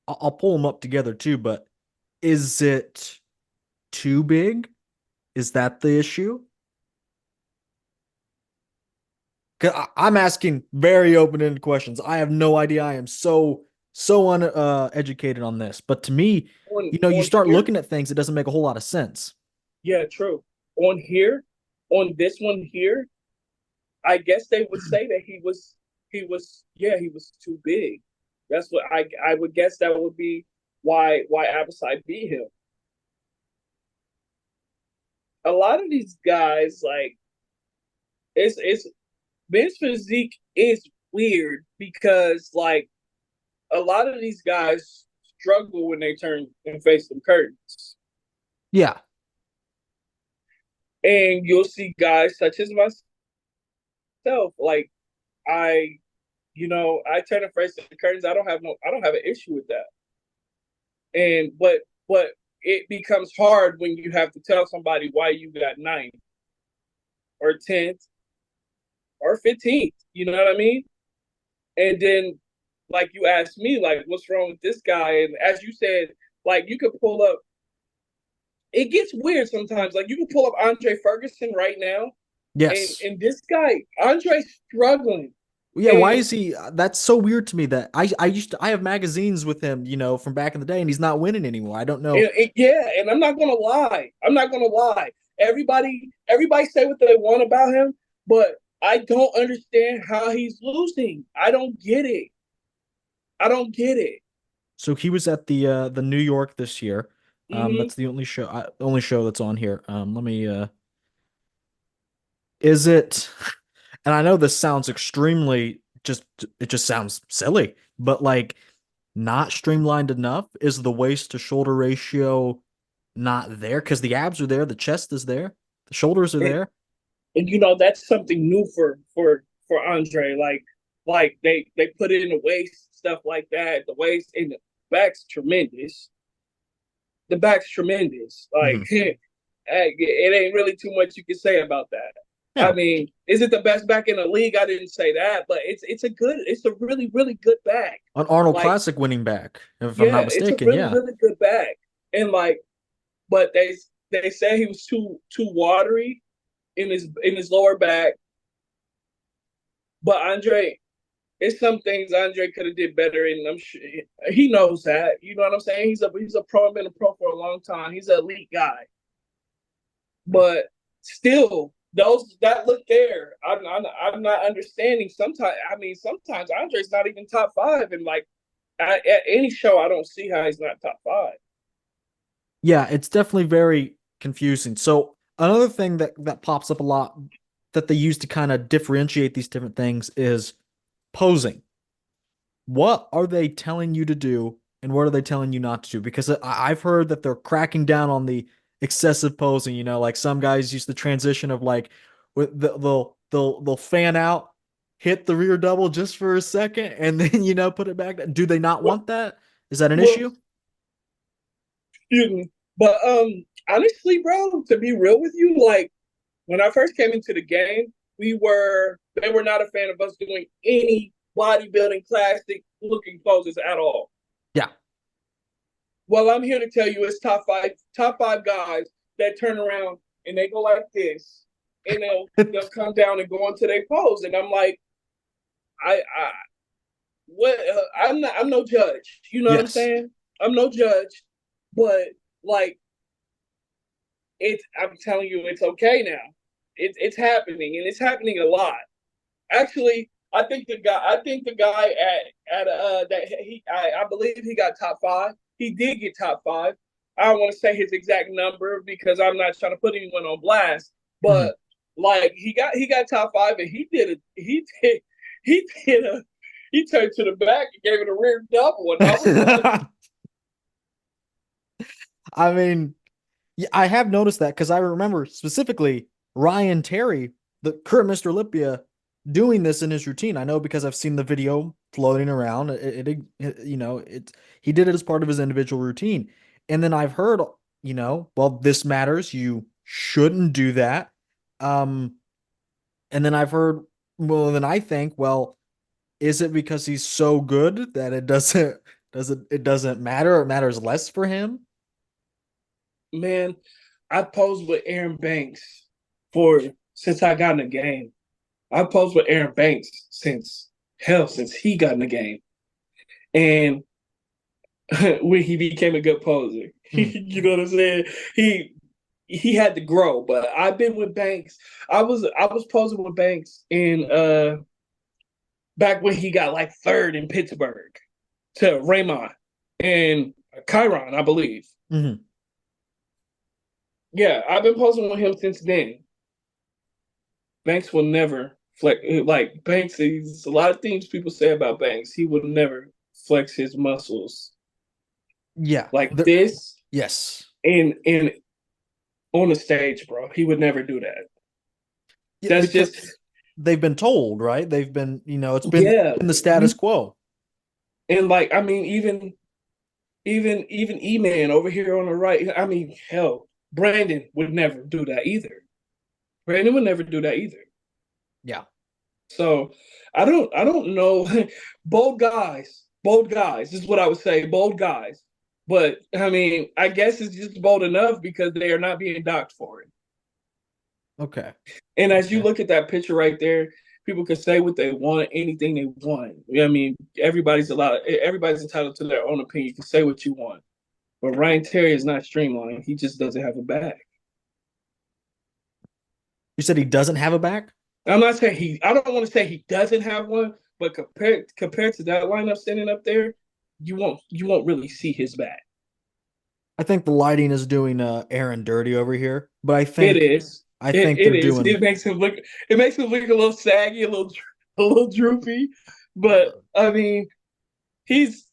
I'll pull them up together too. But is it too big? Is that the issue? 'Cause I'm asking very open-ended questions. I have no idea. I am so educated on this. But to me, you On start here, looking at things, it doesn't make a whole lot of sense. yeah, true. On here, on this one here, I guess they would say that he was too big. That's what I would guess that would be why Abasai beat him. A lot of these guys like it's men's physique is weird because like a lot of these guys struggle when they turn and face them curtains. Yeah, And you'll see guys such as myself, like I, I turn and face the curtains. I don't have an issue with that. And but it becomes hard when you have to tell somebody why you got ninth or 10th or 15th. You know what I mean? And then like you asked me, like, what's wrong with this guy? And as you said, like you could pull up it gets weird sometimes. Like you can pull up Andre Ferguson right now, and yes. this guy Andre's struggling, Yeah, why and, is he? That's so weird to me that I have magazines with him, from back in the day, and he's not winning anymore. I don't know. yeah, and I'm not gonna lie. I'm not gonna lie. Everybody say what they want about him, but I don't understand how he's losing. I don't get it. I don't get it. So he was at the New York this year. Hmm. That's the only show that's on here. Let me. Is it? And I know this sounds extremely just. It just sounds silly, but like not streamlined enough. Is the waist to shoulder ratio not there? Because the abs are there, the chest is there, the shoulders are And, there. and that's something new for Andre. Like they put it in the waist stuff like that. The waist and the back's tremendous. the back's tremendous. Like Hmm. it ain't really too much you can say about that. I Yeah, mean, is it the best back in the league? I didn't say that, but it's a really really good back. an Arnold Like Classic winning back, if I'm yeah, not it's a mistaken. really Yeah. really good back. And like, but they said he was too watery in his lower back. But Andre, it's some things Andre could have did better, and I'm sure he knows that. You know what I'm saying? He's a pro, been a pro for a long time. He's an elite guy, but still, those that look there, I'm not understanding. Sometimes Andre's not even top five, and like at any show, I don't see how he's not top five. Yeah, it's definitely very confusing. So another thing that pops up a lot that they use to kind of differentiate these different things is posing. What are they telling you to do and what are they telling you not to do? Because I've heard that they're cracking down on the excessive posing. Like some guys use the transition of like they'll fan out, hit the rear double just for a second, and then put it back. Do they not Well, want that? Is that an well issue? excuse me, but honestly, bro, to be real with you, like when I first came into the game, they were not a fan of us doing any bodybuilding classic looking poses at all. Yeah. Well, I'm here to tell you it's top five guys that turn around and they go like this, and they'll come down and go into their pose, and I'm like, I what I'm no judge. You know what I'm Yes. saying? I'm no judge, but like I'm telling you, it's okay now. It's happening, and it's happening a lot. Actually, I think the guy at that I believe he got top five. He did get top five. I don't want to say his exact number because I'm not trying to put anyone on blast, Mhm. but like he got top five, and he did a he turned to the back and gave it a rear double, and I was like, I mean, yeah, I have noticed that because I remember specifically Ryan Terry, the current Mr. Olympia, doing this in his routine. I know because I've seen the video floating around. He did it as part of his individual routine. And then I've heard, well, this matters. You shouldn't do that. Um, and then I've heard, well, then I think, well, is it because he's so good that it doesn't matter? It matters less for him? man, I posed with Aaron Banks for since I got in the game. I posed with Aaron Banks since he got in the game, and when he became a good poser, Hmm. you know what I'm saying? He had to grow, but I've been with Banks. I was posing with Banks in back when he got like third in Pittsburgh to Raymond and Chiron, I believe. Hmm. Yeah, I've been posing with him since then. Banks will never flex like Banks. There's a lot of things people say about Banks. He would never flex his muscles Yeah. like this Yes. in on the stage, bro. He would never do that. Yeah, That's just because they've been told, right? They've been, it's been yeah. in the status quo. And like I mean, even E Man over here on the right. I mean, hell, Brandon would never do that either. Brandon would never do that either. Yeah. So I don't know. Bold guys is what I would say. Bold guys, but I mean, I guess it's just bold enough because they are not being docked for it. Okay. And as you Okay. look at that picture right there, people can say what they want, anything they want. I mean, everybody's entitled to their own opinion. You can say what you want, but Ryan Terry is not streamlined. He just doesn't have a back. You said he doesn't have a back? I'm not saying he. I don't want to say he doesn't have one, but compared to that lineup standing up there, you won't really see his back. I think the lighting is doing Aaron dirty over here, but I It think is. I think It they're is. doing It makes him look a little saggy, a little droopy. But I mean, he's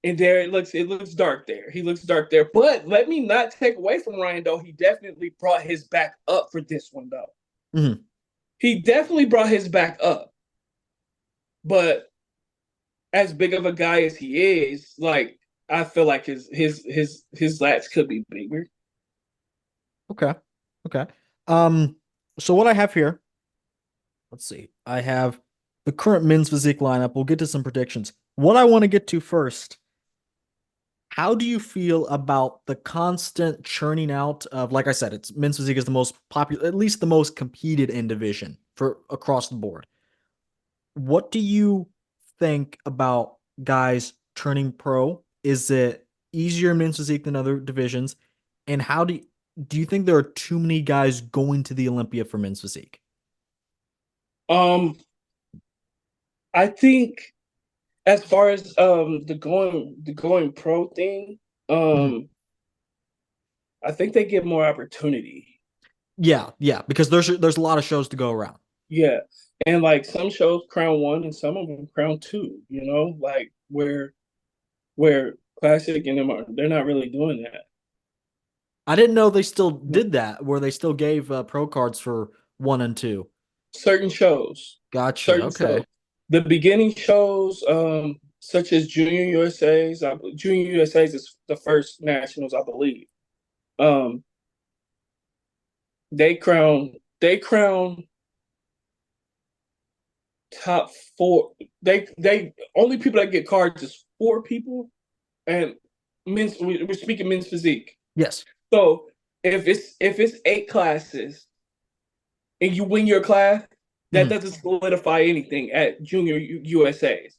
and there it looks dark there. He looks dark there. But let me not take away from Ryan though. He definitely brought his back up for this one though. Mhm. He definitely brought his back up. But as big of a guy as he is, like I feel like his lats could be bigger. Okay. Okay. Um, so what I have here, let's see. I have the current men's physique lineup. We'll get to some predictions. What I want to get to first, how do you feel about the constant churning out of, like I said, it's men's physique is the most popular, at least the most competed in division for across the board. What do you think about guys turning pro? Is it easier in men's physique than other divisions? And do you think there are too many guys going to the Olympia for men's physique? Um, I think as far as the going pro thing, Mhm. um, I think they get more opportunity. Yeah, yeah, because there's a lot of shows to go around. Yeah. And like some shows crown one and some of them crown two, like where classic and them they're not really doing that. I didn't know they still did that, where they still gave pro cards for one and two. Certain shows, Gotcha. certain shows. Okay. The beginning shows, such as Junior USA's is the first nationals, I believe. Um, they crown top four. They only people that get cards is four people, and we're speaking men's physique. Yes. So if it's eight classes and you win your class, that Mhm. doesn't solidify anything at Junior USA's.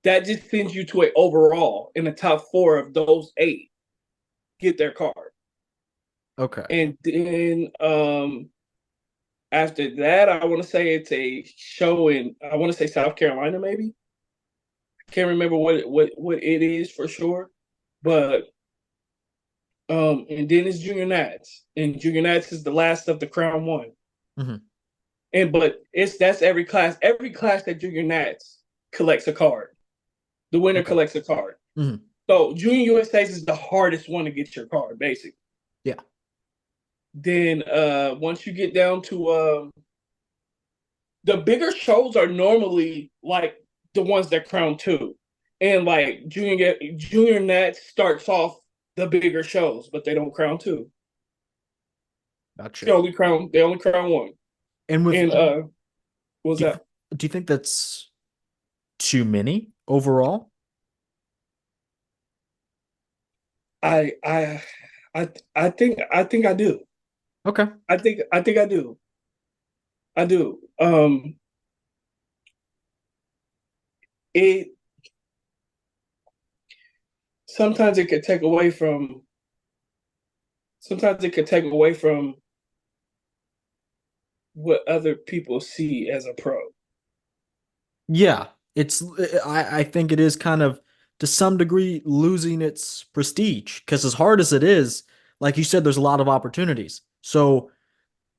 That just sends you to an overall in the top four of those eight get their card. Okay. And then after that, I want to say it's a show in I want to say South Carolina, maybe. Can't remember what it is for sure. But and then it's Junior Nats. And Junior Nats is the last of the Crown One. Mhm. And but that's every class. Every class that Junior Nats collects a card. The winner Okay. collects a card. Mhm. So Junior USA's is the hardest one to get your card, basically. Yeah. Then once you get down to the bigger shows are normally like the ones that crown two. And like Junior Nats starts off the bigger shows, but they don't crown two. They Gotcha. only crown they only crown one. And with And what was do you, that? do you think that's too many overall? I I I think I do. Okay. I think I do. I do. It sometimes it could take away from sometimes it could take away from what other people see as a pro. Yeah, it's I think it is kind of to some degree losing its prestige because as hard as it is, like you said, there's a lot of opportunities. So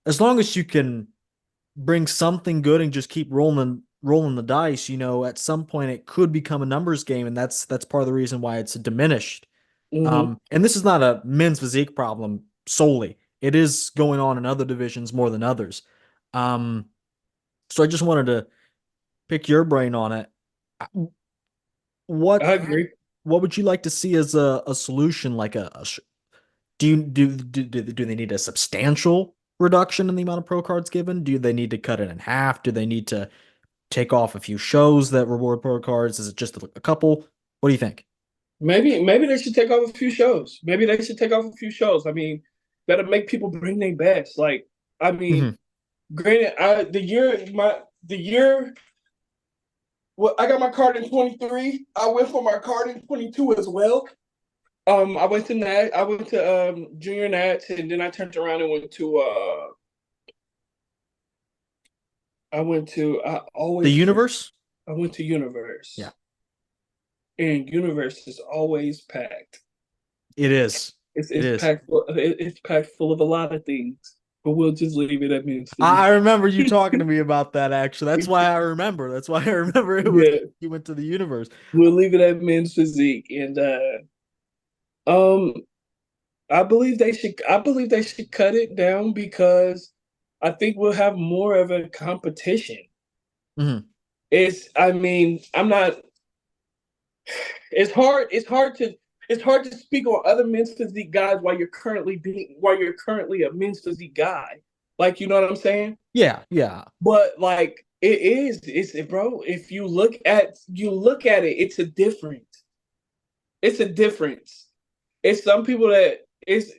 as long as you can bring something good and just keep rolling the dice, at some point it could become a numbers game, and that's part of the reason why it's diminished. Hmm. And this is not a men's physique problem solely. It is going on in other divisions more than others. Um, so I just wanted to pick your brain on it. What I agree. what would you like to see as a solution? Like do you do they need a substantial reduction in the amount of pro cards given? Do they need to cut it in half? Do they need to take off a few shows that reward pro cards? Is it just a couple? What do you think? Maybe they should take off a few shows. Maybe they should take off a few shows. I mean, that'll make people bring their best. Like, I mean, Hmm. granted, the year well, I got my card in 23. I went for my card in 22 as well. I went to Junior Nats, and then I turned around and went to I The always forget. universe? I went to Yeah, Universe, and Universe is always packed. it is. It's It it's is. packed full, it's packed full of a lot of things, but we'll just leave it at men's I physique. remember you talking to me about that actually. That's why I remember. That's why I remember it was Yeah, you went to the universe. we'll leave it at men's physique, and um, I believe they should cut it down because I think we'll have more of a competition. Hmm. I mean, I'm not. It's hard. It's hard to. it's hard to speak on other men's physique guys while you're currently a men's physique guy. Like, you know what I'm saying? Yeah, yeah. But like it's bro, if you look at it, it's a difference. It's a difference. It's some people that it's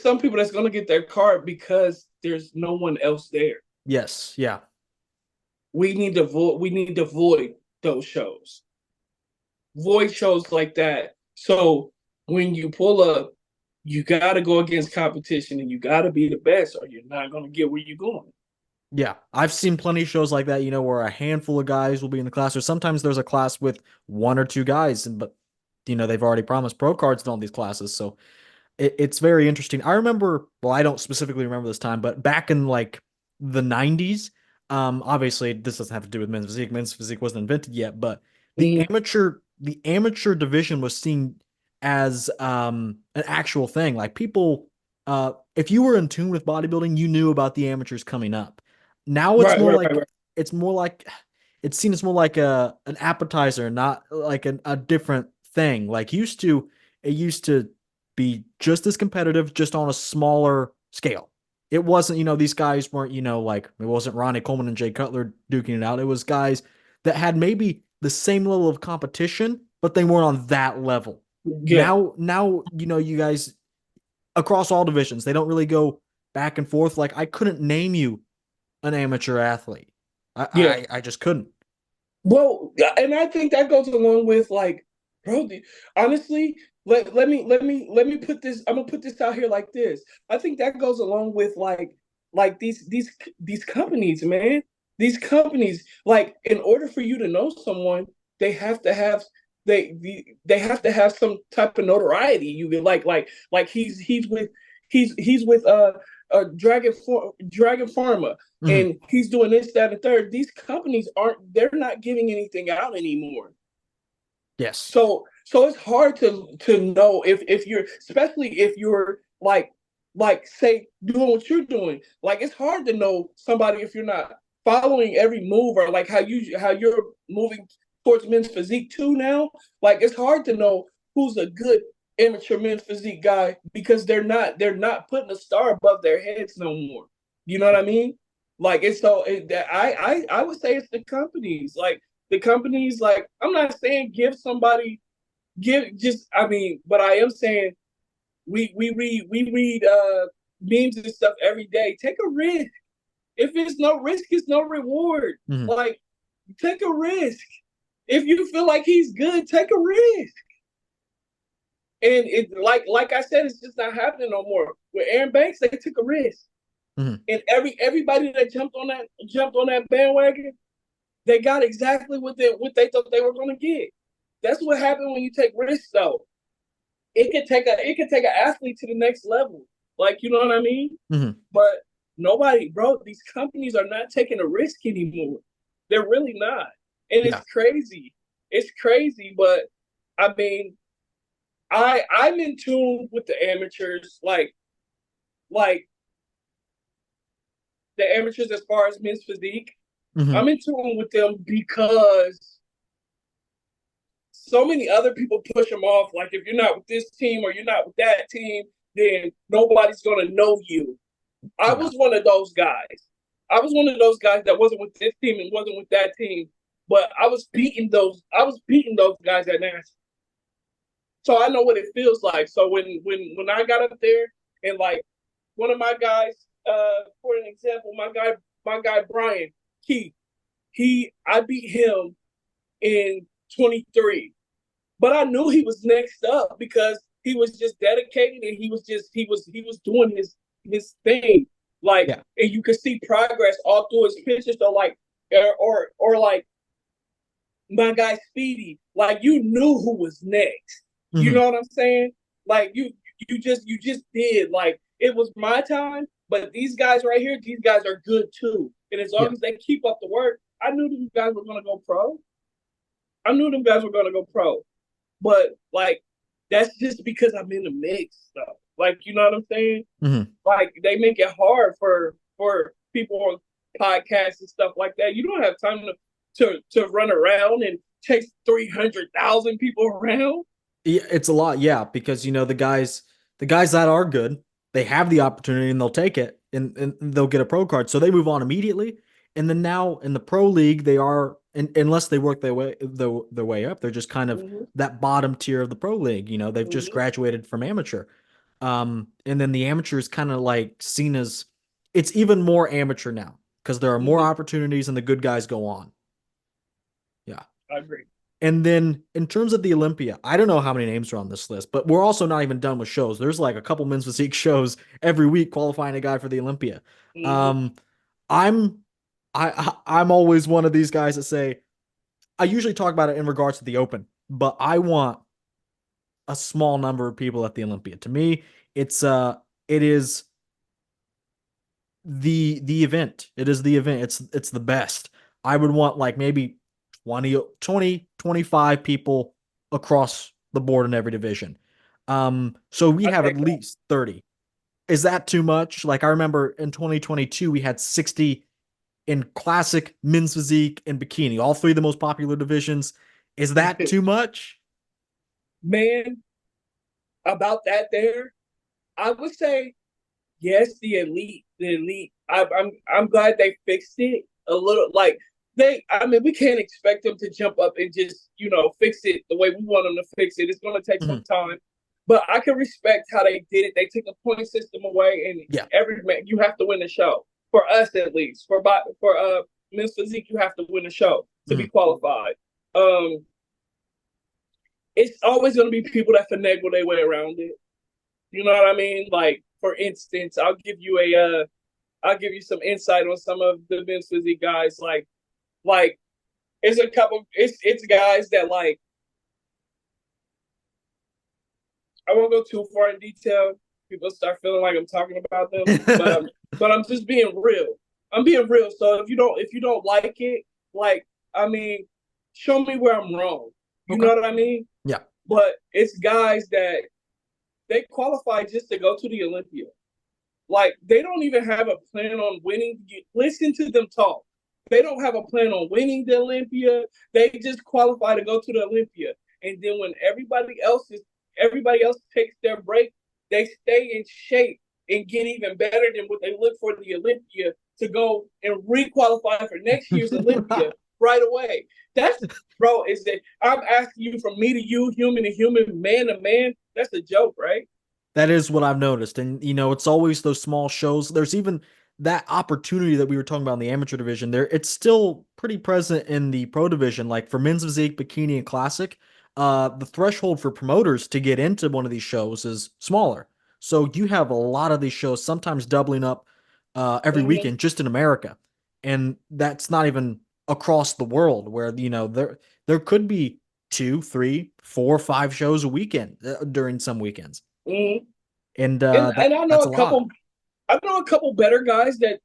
some people that's gonna get their card because there's no one else there. Yes, yeah. We need to void those shows. Void shows like that. So when you pull up, you gotta go against competition and you gotta be the best or you're not gonna get where you're going. Yeah, I've seen plenty of shows like that, where a handful of guys will be in the class, or sometimes there's a class with one or two guys, but they've already promised pro cards in all these classes, so it's very interesting. I remember, well, I don't specifically remember this time, but back in like the 90s, obviously this doesn't have to do with men's physique. Men's physique wasn't invented yet, but Mm-hmm. the amateur division was seen as an actual thing. Like people, if you were in tune with bodybuilding, you knew about the amateurs coming up. Now Right. it's more like it's seen as more like an appetizer, not like a different thing. Like it used to be just as competitive, just on a smaller scale. It wasn't, these guys weren't, like it wasn't Ronnie Coleman and Jay Cutler duking it out. It was guys that had maybe the same level of competition, but they weren't on that level. Yeah, Now, you guys across all divisions, they don't really go back and forth. Like I couldn't name you an amateur athlete. I yeah. I, I just couldn't. Well, and I think that goes along with like, bro. Honestly, let me put this. I'm gonna put this out here like this. I think that goes along with like these companies, man. These companies, like, in order for you to know someone, they have to have they have to have some type of notoriety. You get like he's with Dragon Pharma, Mhm. and he's doing this, that, and the third. These companies they're not giving anything out anymore. Yes. So it's hard to know if you're, especially if you're like say doing what you're doing. Like it's hard to know somebody if you're not following every move, or like how you're moving towards men's physique too now. Like it's hard to know who's a good amateur men's physique guy because they're not putting a star above their heads no more. You know what I mean? Like it's so I would say it's the companies. Like the companies, like, I'm not saying give just, I mean, but I am saying we read memes and stuff every day. Take a risk. If it's no risk, it's no reward. Mhm. Like, take a risk. If you feel like he's good, take a risk. And it, like I said, it's just not happening no more. With Aaron Banks, they took a risk. Mhm. And everybody that jumped on that bandwagon, they got exactly what they thought they were gonna get. That's what happened when you take risks, though. It could take an athlete to the next level. Like, you know what I mean? Mhm. But nobody, bro, these companies are not taking a risk anymore. They're really not. And it's Yeah. crazy. It's crazy, but I mean, I'm in tune with the amateurs, like the amateurs as far as men's physique. Mhm. I'm in tune with them because so many other people push them off. Like, if you're not with this team or you're not with that team, then nobody's gonna know you. I Yeah. was one of those guys. I was one of those guys that wasn't with this team and wasn't with that team, but I was beating those. I was beating those guys at nationals. So I know what it feels like. So when I got up there, and like one of my guys, for an example, my guy Brian Keith, I beat him in 23. But I knew he was next up because he was just dedicated, and he was doing his thing. Like, Yeah. and you could see progress all through his pictures. So like, or like my guy Speedy, like, you knew who was next. You Mhm. know what I'm saying? Like, you just did, like, it was my time, but these guys right here, these guys are good too. And as Yeah. long as they keep up the work, I knew these guys were gonna go pro. I knew them guys were gonna go pro. But like, that's just because I'm in the mix though. Like, you know what I'm saying? Mhm. Like, they make it hard for people on podcasts and stuff like that. You don't have time to run around and chase 300,000 people around. Yeah, it's a lot, yeah, because the guys that are good, they have the opportunity and they'll take it and they'll get a pro card. So they move on immediately. And then now in the pro league, they are unless they work their way up, they're just kind of Hmm. that bottom tier of the pro league. They've just Hmm. graduated from amateur. And then the amateur is kind of like seen as it's even more amateur now because there are more Hmm. opportunities and the good guys go on. Yeah. I agree. And then in terms of the Olympia, I don't know how many names are on this list, but we're also not even done with shows. There's like a couple men's physique shows every week qualifying a guy for the Olympia. Hmm. Um, I'm I'm always one of these guys that say I usually talk about it in regards to the Open, but I want a small number of people at the Olympia. To me, it is the event. It is the event. It's the best. I would want like maybe 25 people across the board in every division. So we I have at take that. least 30. Is that too much? Like I remember in 2022 we had 60 in classic, men's physique, and bikini, all three of the most popular divisions. Is that too much? Man, about that there, I would say yes, the elite. I'm glad they fixed it a little. Like they, I mean, we can't expect them to jump up and just fix it the way we want them to fix it. It's going to take some Mhm. time, but I can respect how they did it. They took a point system away, and Yeah. every man you have to win the show. For us, at least, for men's physique, you have to win the show to be Mhm. qualified. Um, it's always going to be people that finagle their way around it. You know what I mean? Like, for instance, I'll give you some insight on some of the men's physique guys. Like it's a couple. It's guys that like I won't go too far in detail. People start feeling like I'm talking about them, but I'm just being real. I'm being real. So if you don't like it, like I mean, show me where I'm wrong. You Okay. know what I mean? Yeah. But it's guys that they qualify just to go to the Olympia. Like they don't even have a plan on winning. Listen to them talk. They don't have a plan on winning the Olympia. They just qualify to go to the Olympia. And then when everybody else takes their break, they stay in shape and get even better than what they look for the Olympia to go and re-qualify for next year's Olympia right away. That's bro, is that I'm asking you from me to you, human to human, man to man. That's a joke, right? That is what I've noticed. And, it's always those small shows. There's even that opportunity that we were talking about in the amateur division there. It's still pretty present in the pro division. Like for men's physique, bikini, and classic, the threshold for promoters to get into one of these shows is smaller. So you have a lot of these shows sometimes doubling up every Mm-hmm. weekend just in America. And that's not even across the world where, there could be two, three, four, five shows a weekend during some weekends Mm-hmm. and And that's a lot. I know a couple better guys that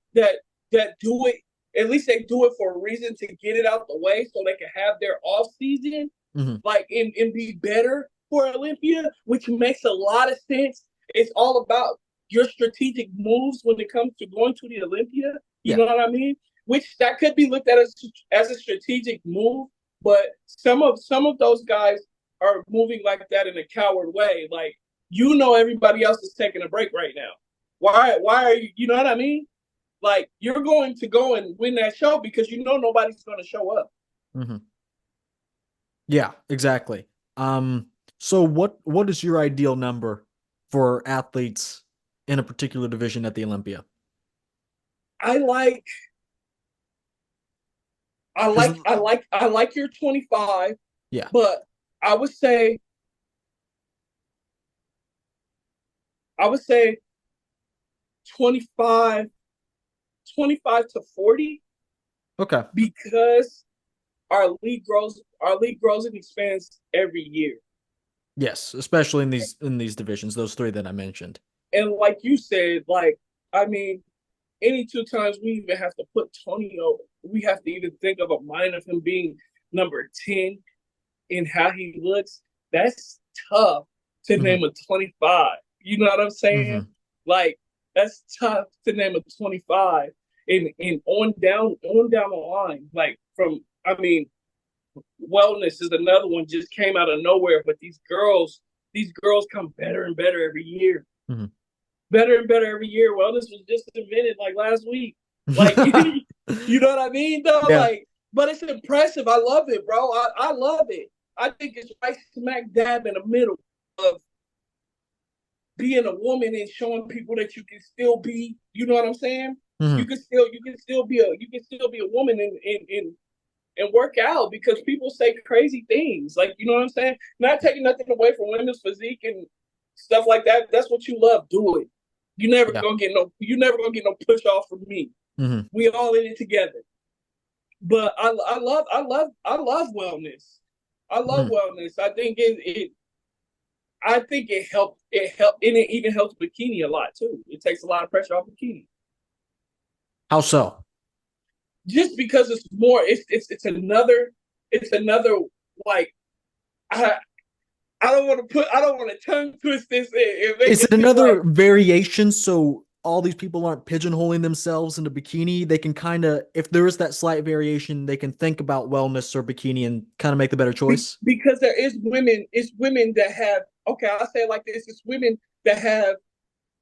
do it. At least they do it for a reason to get it out the way, so they can have their off season, Hmm. like and be better for Olympia, which makes a lot of sense. It's all about your strategic moves when it comes to going to the Olympia. You Yeah. know what I mean? Which that could be looked at as a strategic move, but some of those guys are moving like that in a coward way. Like everybody else is taking a break right now. Why are you know what I mean? Like you're going to go and win that show because nobody's going to show up. Hmm. Yeah, exactly. Um, so what is your ideal number for athletes in a particular division at the Olympia? I like Because I like your 25, yeah, but I would say I would say 25 25 to 40 okay, because our league grows and expands every year. yes, especially in these divisions, those three that I mentioned. And like you said, like I mean, any two times we even have to put Tony over. We have to even think of a mind of him being number 10 in how he looks. That's tough to Hmm. name a 25. You know what I'm saying? Hmm. Like that's tough to name a 25 and on down the line. Like from I mean, Wellness is another one, just came out of nowhere. But these girls come better and better every year. Mhm. Better and better every year. Wellness was just invented like last week. Like you know what I mean, though? Yeah. Like, but it's impressive. I love it, bro. I love it. I think it's right smack dab in the middle of being a woman and showing people that you can still be, you know what I'm saying? Mhm. You can still be a woman and work out, because people say crazy things. Like, you know what I'm saying? Not taking nothing away from women's physique and stuff like that. That's what you love. Do it. Yeah. You never gonna get no push off from me. Mhm. We all in it together. But I love wellness. I love Mhm. wellness. I think it helped and it even helps bikini a lot too. It takes a lot of pressure off bikini. How so? Just because it's more it's another like I I don't want to tongue twist this and make Is it it seem another like variation so all these people aren't pigeonholing themselves into bikini? They can kind of, if there is that slight variation, they can think about wellness or bikini and kind of make the better choice. because there is women, it's women that have, okay, I'll say it like this, it's women that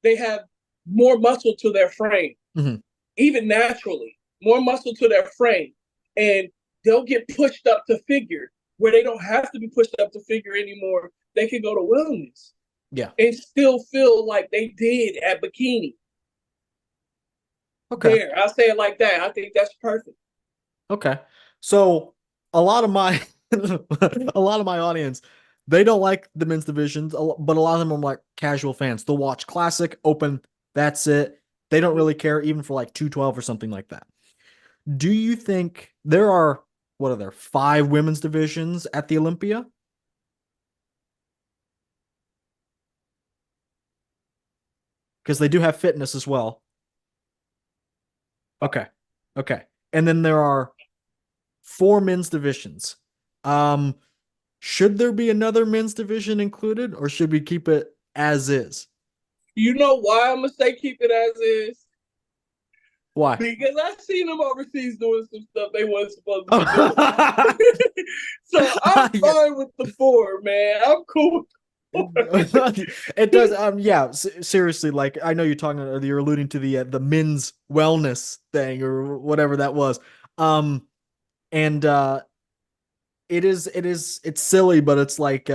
they have more muscle to their frame, Mhm. even naturally, more muscle to their frame. And they'll get pushed up to figure where they don't have to be pushed up to figure anymore. They can go to wellness Yeah. and still feel like they did at bikini. Okay. There, I'll say it like that. I think that's perfect. Okay. So a lot of my a lot of my audience, they don't like the men's divisions, but a lot of them are like casual fans. They'll watch classic, open, that's it. They don't really care even for like 212 or something like that. Do you think there are, what are there, five women's divisions at the Olympia? Because they do have fitness as well. Okay. Okay. And then there are four men's divisions. Um, should there be another men's division included, or should we keep it as is? You know why I'm gonna say keep it as is? Why? Because I've seen them overseas doing some stuff they wasn't supposed to be doing. So I'm Yeah. fine with the four, man. I'm cool with the four. It does. Yeah. Seriously, like I know you're alluding to the men's wellness thing or whatever that was. Um, and it's silly, but it's like,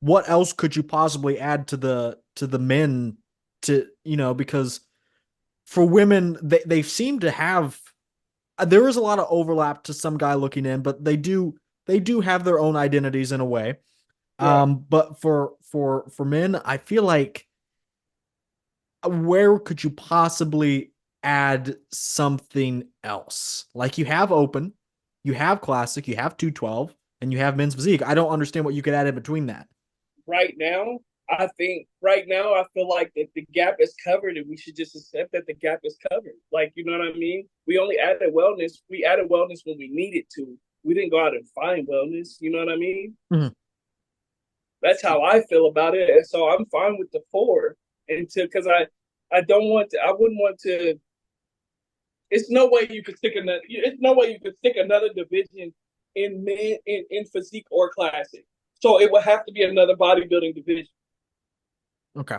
what else could you possibly add to the men to because for women they seem to have there is a lot of overlap to some guy looking in, but they do have their own identities in a way. Right. But for men, I feel like where could you possibly add something else? Like you have open, you have classic, you have 212, and you have men's physique. I don't understand what you could add in between that. Right now, I think right now I feel like that the gap is covered and we should just accept that the gap is covered. Like, you know what I mean? We only added wellness. We added wellness when we needed to. We didn't go out and find wellness. You know what I mean? Mhm. That's how I feel about it. And so I'm fine with the four. And to because I don't want to I wouldn't want to it's no way you could stick another it's no way you could stick another division in men in physique or classic. So it would have to be another bodybuilding division. Okay.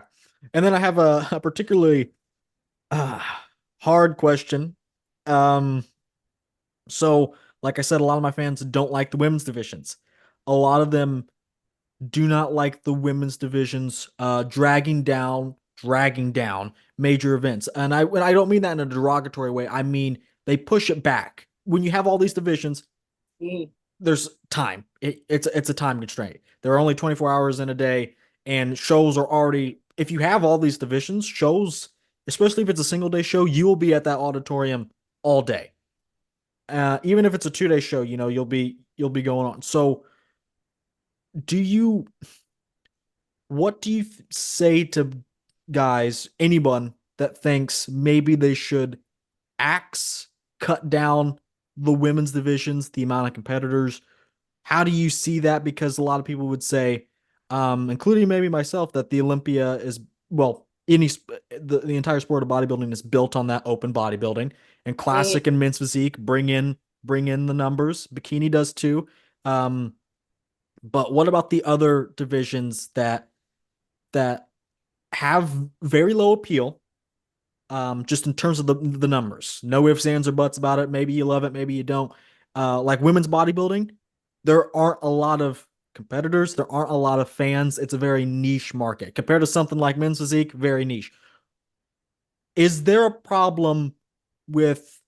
And then I have a particularly uh, hard question. Um, so like I said, a lot of my fans don't like the women's divisions. A lot of them do not like the women's divisions dragging down major events. And I don't mean that in a derogatory way. I mean they push it back. When you have all these divisions, Mm, there's time. It's a time constraint. There are only 24 hours in a day, and shows are already. If you have all these divisions, shows, especially if it's a single day show, you will be at that auditorium all day. Even if it's a 2 day show, you'll be going on. So, do you? What do you say to guys, anyone that thinks maybe they should axe cut down the women's divisions, the amount of competitors? How do you see that? Because a lot of people would say, including maybe myself, that the Olympia is, well, the entire sport of bodybuilding is built on that open bodybuilding, and mm, classic and men's physique bring in the numbers. Bikini does too. Um, but what about the other divisions that have very low appeal? Just in terms of the numbers. No ifs, ands, or buts about it. Maybe you love it, maybe you don't. Like women's bodybuilding, there aren't a lot of competitors. There aren't a lot of fans. It's a very niche market compared to something like men's physique. Very niche. Is there a problem with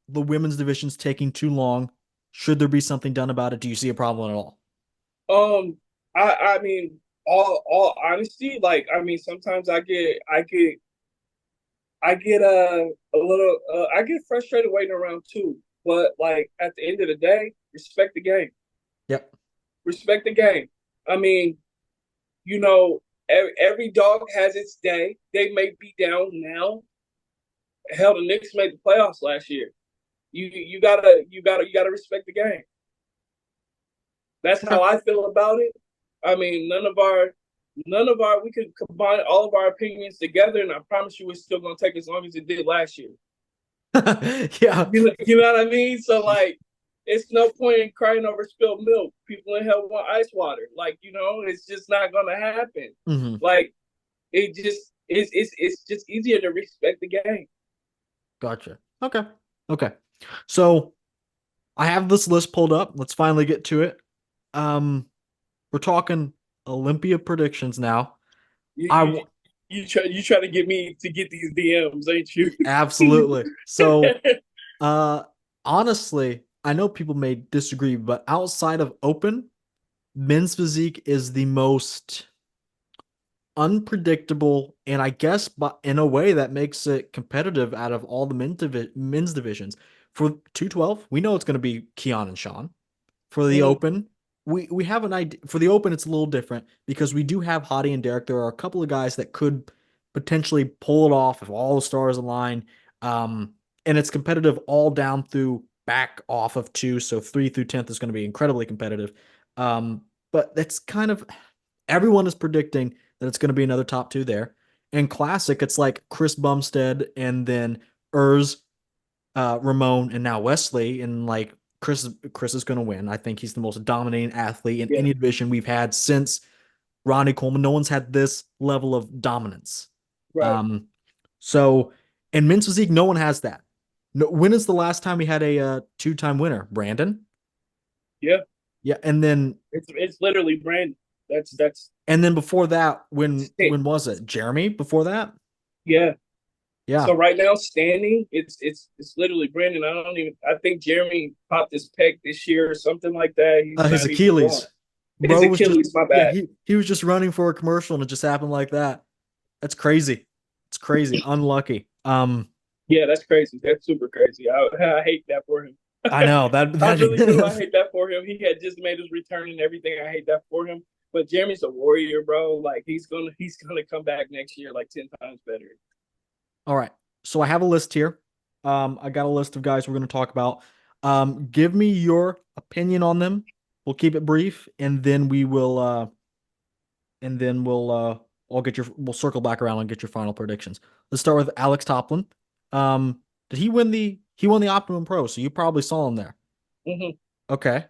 the women's divisions taking too long? Should there be something done about it? Do you see a problem at all? Um, I mean, all honesty, like I mean, sometimes I get a little I get frustrated waiting around too. But like at the end of the day, respect the game. Yep. Respect the game. I mean, you know, every dog has its day. They may be down now. Hell, the Knicks made the playoffs last year. You gotta respect the game. That's Okay. how I feel about it. I mean, none of our we could combine all of our opinions together, and I promise you, it's still gonna take as long as it did last year. Yeah. You know what I mean? So like, it's no point in crying over spilled milk. People in hell want ice water. Like, it's just not gonna happen. Hmm. Like, it's just easier to respect the game. Gotcha. Okay. Okay. So I have this list pulled up. Let's finally get to it. Um, we're talking Olympia predictions now. You I you w- you try to get me to get these DMs, ain't you? Absolutely. So, uh, honestly, I know people may disagree, but outside of open, men's physique is the most unpredictable, and I guess, but in a way that makes it competitive out of all the men's divisions. For 212, we know it's going to be Keon and Sean. For the Mhm. open, we have an idea. For the open, it's a little different because we do have Hottie and Derek. There are a couple of guys that could potentially pull it off if all the stars align. Um, and it's competitive all down through back off of two. So 3 through 10th is going to be incredibly competitive. But that's kind of everyone is predicting that it's going to be another top two there. And classic, it's like Chris Bumstead and then Urs, Ramon, and now Wesley. And like Chris is going to win. I think he's the most dominating athlete in Yeah, any division we've had since Ronnie Coleman. No one's had this level of dominance. right. Um, so in men's physique, no one has that. No, when is the last time we had a two-time winner? Brandon. Yeah, Yeah, and then it's literally Brandon. That's before that, it. when was it? Jeremy before that? Yeah. Yeah. So right now, standing, it's literally Brandon. I don't even. I think Jeremy popped his pec this year or something like that. He's His not even going. Achilles. His Bro was just Achilles. My yeah, bad. he was just running for a commercial and it just happened like that. That's crazy. It's crazy. Unlucky. Yeah, that's crazy. That's super crazy. I hate that for him. I know that I really do. I that hate that for him. He had just made his return and everything. I hate that for him. But Jeremy's a warrior, bro. Like he's gonna come back next year like 10 times better. All right. So I have a list here. I got a list of guys we're going to talk about. Give me your opinion on them. We'll keep it brief, and then I'll get we'll circle back around and get your final predictions. Let's start with Alex Toplin. Did he won the Optimum Pro, so you probably saw him there. Hmm. Okay.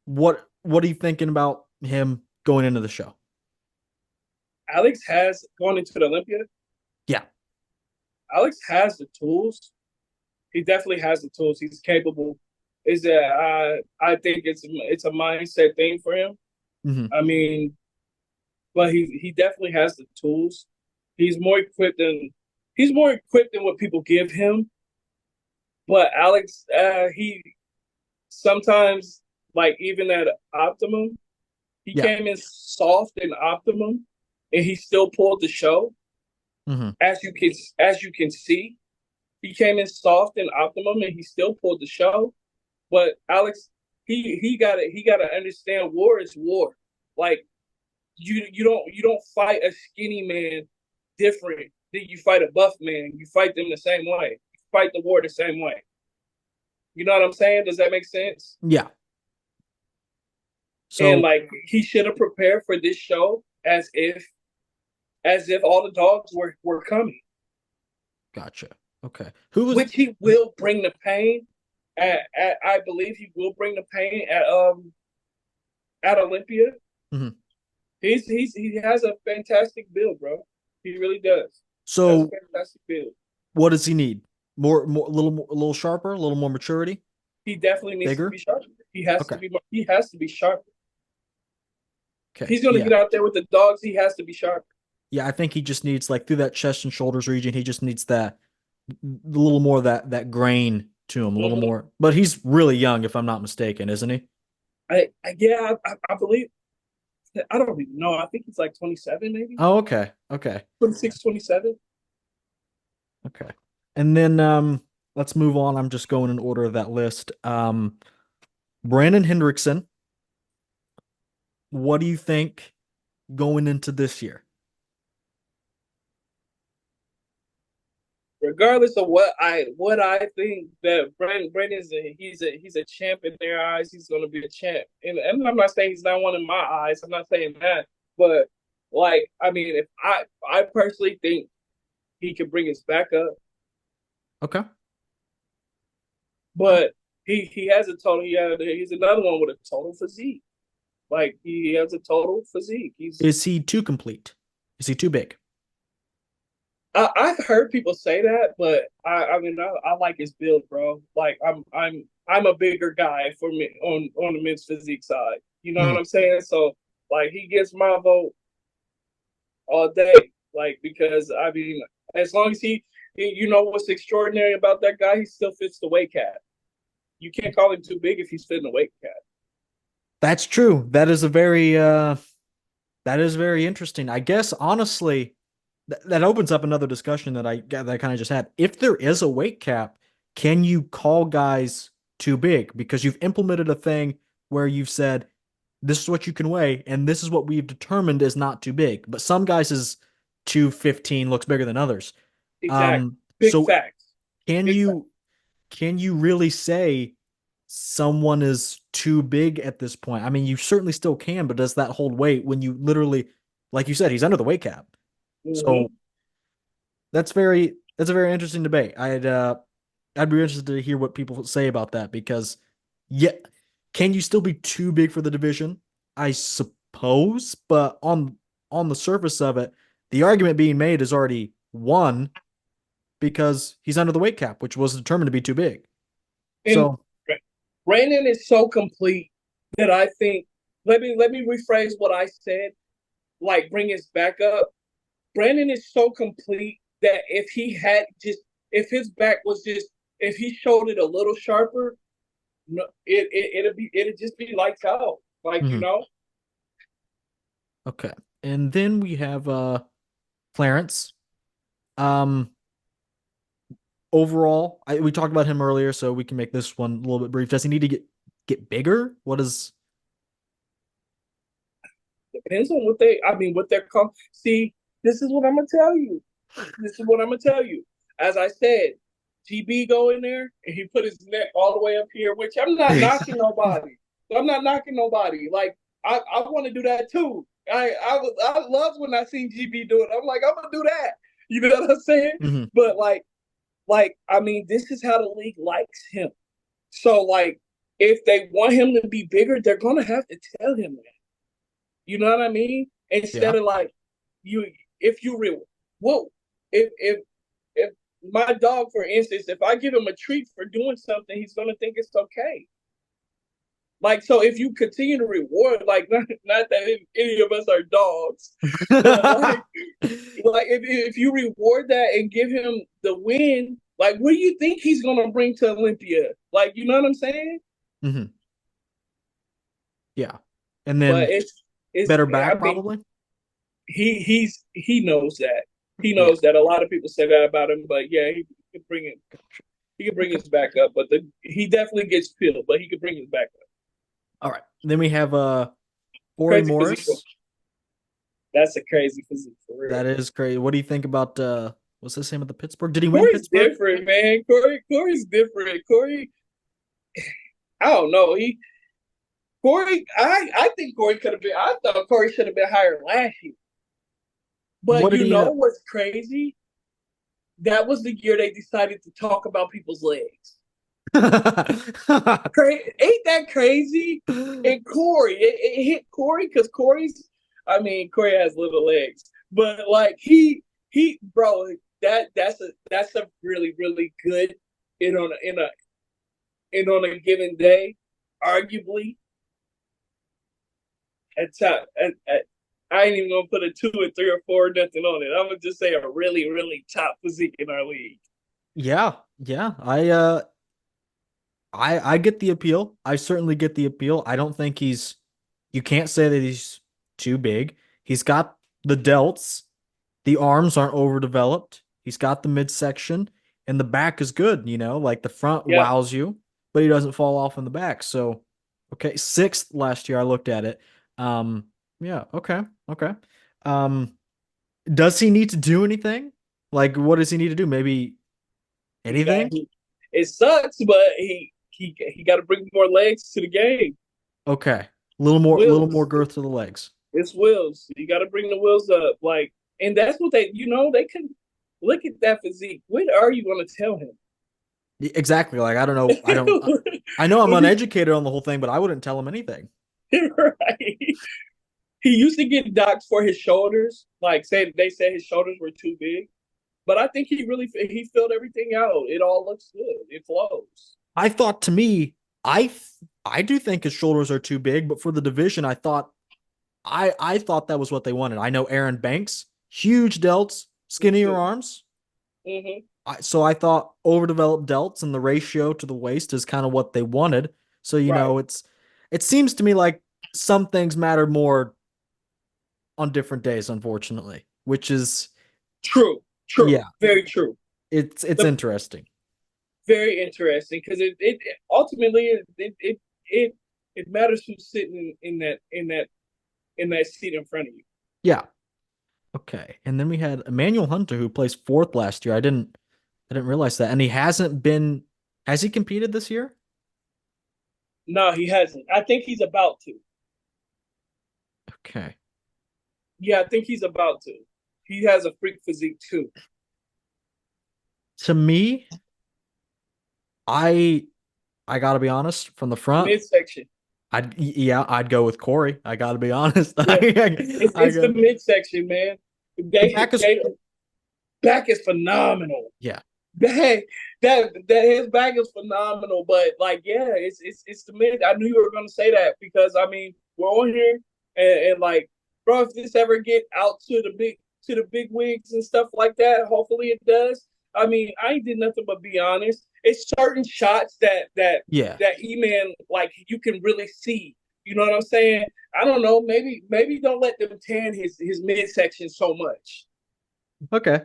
What are you thinking about him going into the show? Alex has gone into the Olympia. Yeah. Alex has the tools. He definitely has the tools. He's capable. Is that I think it's a mindset thing for him. Hmm. I mean, but he definitely has the tools. He's more equipped than he's more equipped than what people give him. But Alex, he sometimes like even at optimum, he Yeah. came in soft and optimum, and he still pulled the show. Hmm. As you can see, he came in soft and optimum, and he still pulled the show. But Alex, he got to understand war is war. Like you don't fight a skinny man different than you fight a buff man. You fight them the same way. You fight the war the same way. You know what I'm saying? Does that make sense? Yeah. And So like he should have prepared for this show as if all the dogs were coming, gotcha. Okay. Who was which he will bring the pain. I believe he will bring the pain at Olympia. Mhm. He has a fantastic build, bro. He really does. That's a So fantastic build. what does he need? A little sharper, a little more maturity, He definitely needs to be bigger. sharper. He has to Okay. be. He has to be sharper. If Okay. he's going to Yeah. get out there with the dogs, he has to be sharper. Yeah. I think he just needs like through that chest and shoulders region. He just needs that a little more of that grain to him, a little Mm-hmm. more. But he's really young, if I'm not mistaken, isn't he? Yeah, I believe. I don't even know. I think he's like 27, maybe Oh, okay. Okay. 26, 27. Okay. And then let's move on. I'm just going in order of that list. Brandon Hendrickson, what do you think going into this year? Regardless of what I think that Brandon's he's a champ in their eyes. He's going to be a champ, and I'm not saying he's not one in my eyes. I'm not saying that, but like I mean, if I personally think he could bring his back up, Okay. Okay. but he has a total. He's another one with a total physique. Like he has a total physique. Is he too complete? Is he too big? I've heard people say that, but I mean I like his build, bro. Like I'm a bigger guy for me on the men's physique side. You know what Mhm. I'm saying? So like he gets my vote all day. Like because I mean as long as you know what's extraordinary about that guy, he still fits the weight cap. You can't call him too big if he's fitting the weight cap. That's true. That is very interesting. I guess honestly, that opens up another discussion that I kind of just had. If there is a weight cap, can you call guys too big? Because you've implemented a thing where you've said this is what you can weigh, and this is what we've determined is not too big. But some guys is 215 looks bigger than others. Exactly. Big So facts. can Big facts. you really say someone is too big at this point? I mean, you certainly still can, but does that hold weight when you literally, like you said, he's under the weight cap? So Mm-hmm. that's a very interesting debate. I'd be interested to hear what people say about that because yeah, can you still be too big for the division? I suppose, but on the surface of it, the argument being made is already won because he's under the weight cap, which was determined to be too big. And So, Brandon is so complete that I think let me rephrase what I said. Like bring his back up. Brandon is so complete that if his back was just if he showed it a little sharper, no, it'd just be lights out. Like you mhm. know, Okay. And then we have Clarence. Um Overall, we talked about him earlier, so we can make this one a little bit brief. Does he need to get bigger? What is depends on what they're called. See, this is what I'm gonna tell you. This is what I'm gonna tell you. As I said, GB go in there and he put his neck all the way up here, which I'm not knocking nobody. I'm not knocking nobody. Like I want to do that too. I love when I seen GB do it. I'm like I'm gonna do that. You know what I'm saying? Mhm. But like I mean, this is how the league likes him. So like, if they want him to be bigger, they're gonna have to tell him that. You know what I mean? Instead Yeah. of like you, if you real, whoa, if my dog, for instance, if I give him a treat for doing something, he's gonna think it's okay. Like so, if you continue to reward, like not that any of us are dogs, but like if you reward that and give him the win, like what do you think he's gonna bring to Olympia? Like you know what I'm saying? Mhm. Yeah. And But then it's better I back mean probably. he knows that. He Yeah. knows that. A lot of people say that about him, but yeah, he can bring it. He can bring Okay. his back up, but he definitely gets peeled, but he can bring his back up. All right. Then we have Corey Crazy physique. Morris. That's a crazy physique for real. That is crazy. What do you think about what's his name at the Pittsburgh? Did he win Corey's Pittsburgh? different, man. Corey's different. I don't know. I think Corey could have been. I thought Corey should have been higher last year. What But did you he know what's crazy? That was the year they decided to talk about people's legs. Ain't that crazy? And Corey, it hit Corey because Corey has little legs, but like bro, that's a really really good in on on a given day, arguably at top. I ain't even gonna put a 2 or 3 or 4 or nothing on it. I'm gonna just say a really really top physique in our league. Yeah, yeah. I get the appeal. I certainly get the appeal. I don't think he's you can't say that he's too big. He's got the delts. The arms aren't overdeveloped. He's got the midsection and the back is good, like the front Yeah, wows you, but he doesn't fall off in the back. So, okay, sixth last year I looked at it. Um, yeah, okay, okay. Um, does he need to do anything? Like, what does he need to do? Maybe he got anything? he. It sucks, but he got to bring more legs to the game. Okay. A little more Wheels. girth to the legs. It's wheels. You got to bring the wheels up. Like, and that's what they can look at that physique. What are you going to tell him? Exactly. Like I don't know. I know I'm uneducated on the whole thing, but I wouldn't tell him anything. Right. He used to get docked for his shoulders. Like, they said his shoulders were too big, but I think he filled everything out. It all looks good. It flows. I thought to me, I do think his shoulders are too big, but for the division, I thought that was what they wanted. I know Aaron Banks, huge delts, Me skinnier too. arms. Hmm. So I thought overdeveloped delts and the ratio to the waist is kind of what they wanted. So Right. it seems to me like some things matter more on different days, unfortunately, which is True. yeah, True. Very true. it's The interesting. very interesting because it ultimately it it matters who's sitting in that seat in front of you. Yeah. Okay. And then we had Emmanuel Hunter who placed fourth last year. I didn't realize that. And he hasn't been has he competed this year? No, he hasn't. I think he's about to. Okay. Yeah, I think he's about to. He has a freak physique too. To me, I I gotta be honest, from the front, Midsection. I'd go with Corey. I gotta be honest. Yeah, I it's the go midsection, man. the back is They back is phenomenal. yeah. That that his back is phenomenal. But like, yeah, it's the mid. I knew you were gonna say that because I mean we're on here and like, bro, if this ever get out to the big wigs and stuff like that, hopefully it does. I mean, I ain't did nothing but be honest. It's certain shots Yeah. that E-Man like you can really see. You know what I'm saying? I don't know. Maybe don't let them tan his midsection so much. Okay.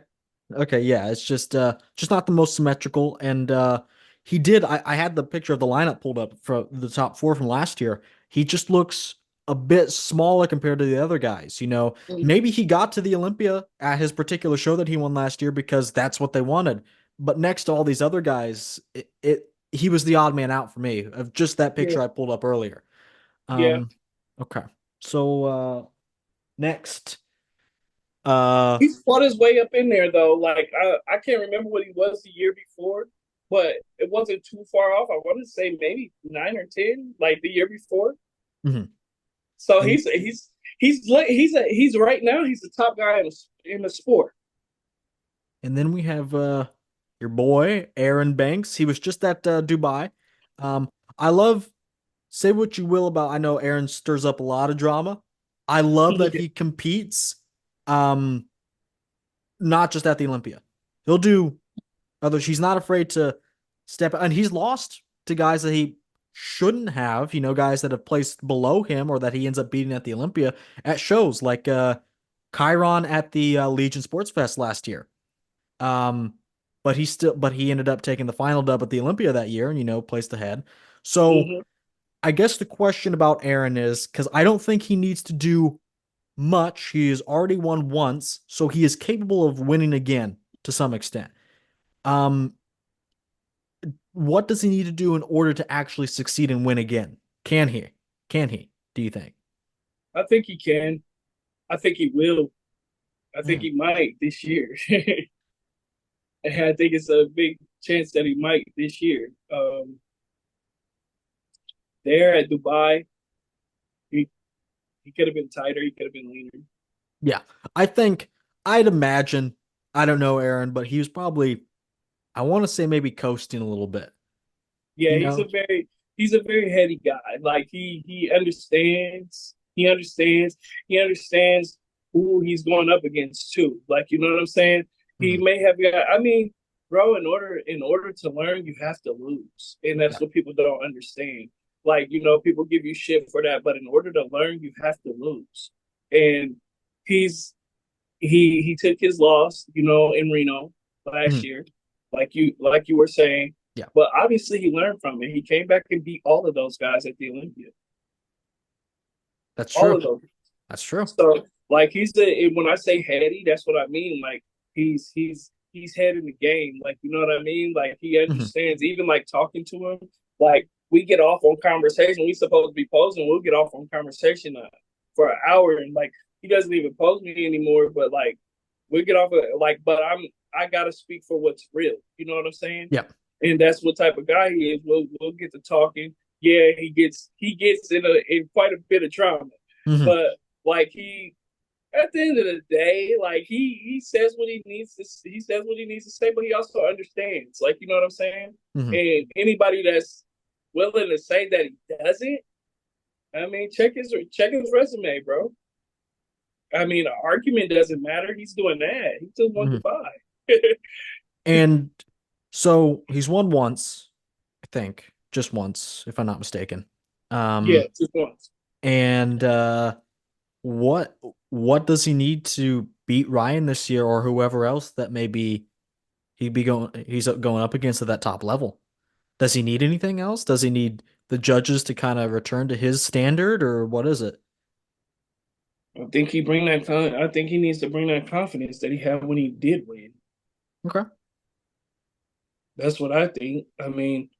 Okay, yeah, it's just not the most symmetrical and I had the picture of the lineup pulled up for the top four from last year. He just looks a bit smaller compared to the other guys, Mm-hmm. Maybe he got to the Olympia at his particular show that he won last year because that's what they wanted. But next to all these other guys, he was the odd man out for me of just that Yeah, picture I pulled up earlier. yeah. Um okay. So next uh He's fought his way up in there though. Like I can't remember what he was the year before, but it wasn't too far off. I want to say maybe 9 or 10, like the year before. mhm. So And he's right now. He's the top guy in the sport. And then we have your boy Aaron Banks. He was just at Dubai. I love say what you will about. I know Aaron stirs up a lot of drama. I love that he competes, um, not just at the Olympia. He'll do others. He's not afraid to step, and he's lost to guys that he shouldn't have. Guys that have placed below him or that he ends up beating at the Olympia at shows like Chiron at the Legion Sports Fest last year. Um, but he ended up taking the final dub at the Olympia that year and, placed ahead. So Hmm. I guess the question about Aaron is because I don't think he needs to do much. He has already won once, so he is capable of winning again to some extent. Um, what does he need to do in order to actually succeed and win again? Can he? Can he? Do you think? I think he can. I think he will. I think Mm. he might this year. And I think it's a big. chance that he might this year. There at Dubai, he he could have been tighter. He could have been leaner. Yeah. I think I'd imagine, I don't know, Aaron, but he was probably, I want to say maybe coasting a little bit, Yeah, you know? he's a very heady guy. Like he understands. He understands who he's going up against too. Like you know what I'm saying? He Mhm. may have got. I mean, bro, in order to learn, you have to lose, and Yeah. that's what people don't understand. Like people give you shit for that, but in order to learn, you have to lose. And he's he took his loss, in Reno last Mhm. year, like you were saying. Yeah. But obviously, he learned from it. He came back and beat all of those guys at the Olympia, That's all true. of those. That's true. So, like when I say heady, that's what I mean. Like he's head in the game. Like you know what I mean. Like he Mhm. understands. Even like talking to him, like we get off on conversation. We supposed to be posing. We'll get off on conversation for an hour, and like he doesn't even pose me anymore. But like we get off of like, but I gotta speak for what's real. You know what I'm saying? Yeah. And that's what type of guy he is. We'll get to talking. Yeah, he gets in quite a bit of drama, Mhm. but like he at the end of the day, like he says what he says what he needs to say, but he also understands. Like you know what I'm saying? Mhm. And anybody that's willing to say that he doesn't, I mean, check his resume, bro. I mean, an argument doesn't matter. He's doing that. He just won Mhm. Dubai. And so he's won once, I think, just once, if I'm not mistaken. Yeah, Um, just once. and what what does he need to beat Ryan this year or whoever else that maybe he's going up against at that top level? Does he need anything else? Does he need the judges to kind of return to his standard or what is it? I think he needs to bring that confidence that he had when he did win. Okay. That's what I think. I mean,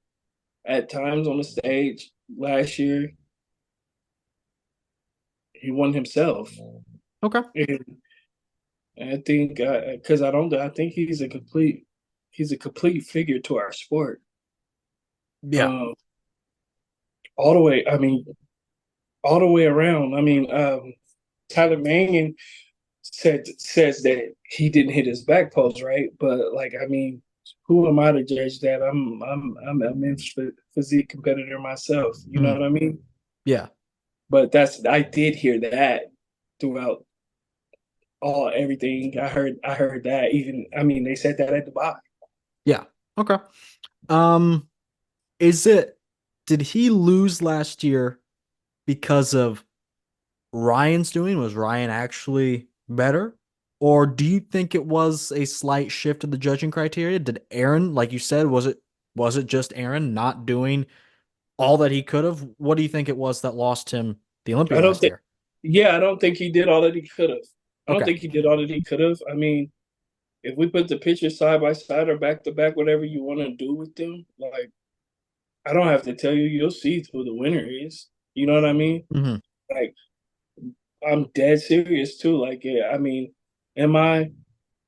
at times on the stage last year, he won himself. Okay. And I think because I think he's a complete figure to our sport. Yeah. Um, all the way. I mean, all the way around. I mean, Tyler Mannion says that he didn't hit his back post right, but like I mean, who am I to judge that? I'm a men's physique competitor myself. You know Mhm. what I mean? Yeah. But I did hear that throughout all everything. I heard that even I mean they said that at Dubai. Yeah. Okay. Um, is it did he lose last year because of Ryan's doing? Was Ryan actually better? Or do you think it was a slight shift in the judging criteria? Did Aaron, like you said, was it just Aaron not doing all that he could have? What do you think it was that lost him the Olympia I don't last think year? yeah, I don't think he did all that he could have. I don't Okay. think he did all that he could have. I mean, if we put the pictures side by side or back to back, whatever you want to do with them, like I don't have to tell you, you'll see who the winner is. You know what I mean? Hmm. Like I'm dead serious too. Like, yeah, I mean, am I?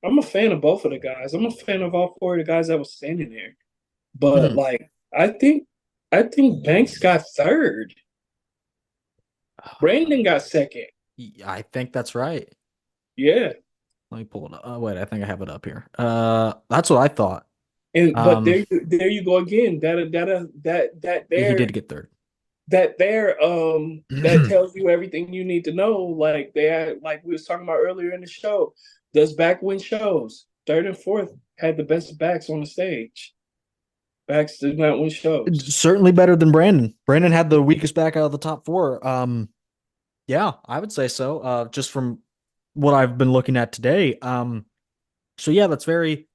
I'm a fan of both of the guys. I'm a fan of all four of the guys that was standing there. But Hmm. like, I think Banks got third. Brandon got second. I think that's right. Yeah, Let me pull it up. Oh, wait, I think I have it up here. That's what I thought. and but Um, there you go again. he did get third. That tells you everything you need to know. Like they had, like we was talking about earlier in the show. Does back win shows? Third and fourth had the best backs on the stage. Backs did not win shows. Certainly better than Brandon. Brandon had the weakest back out of the top four. Yeah, I would say so. Just from what I've been looking at today. So yeah, that's very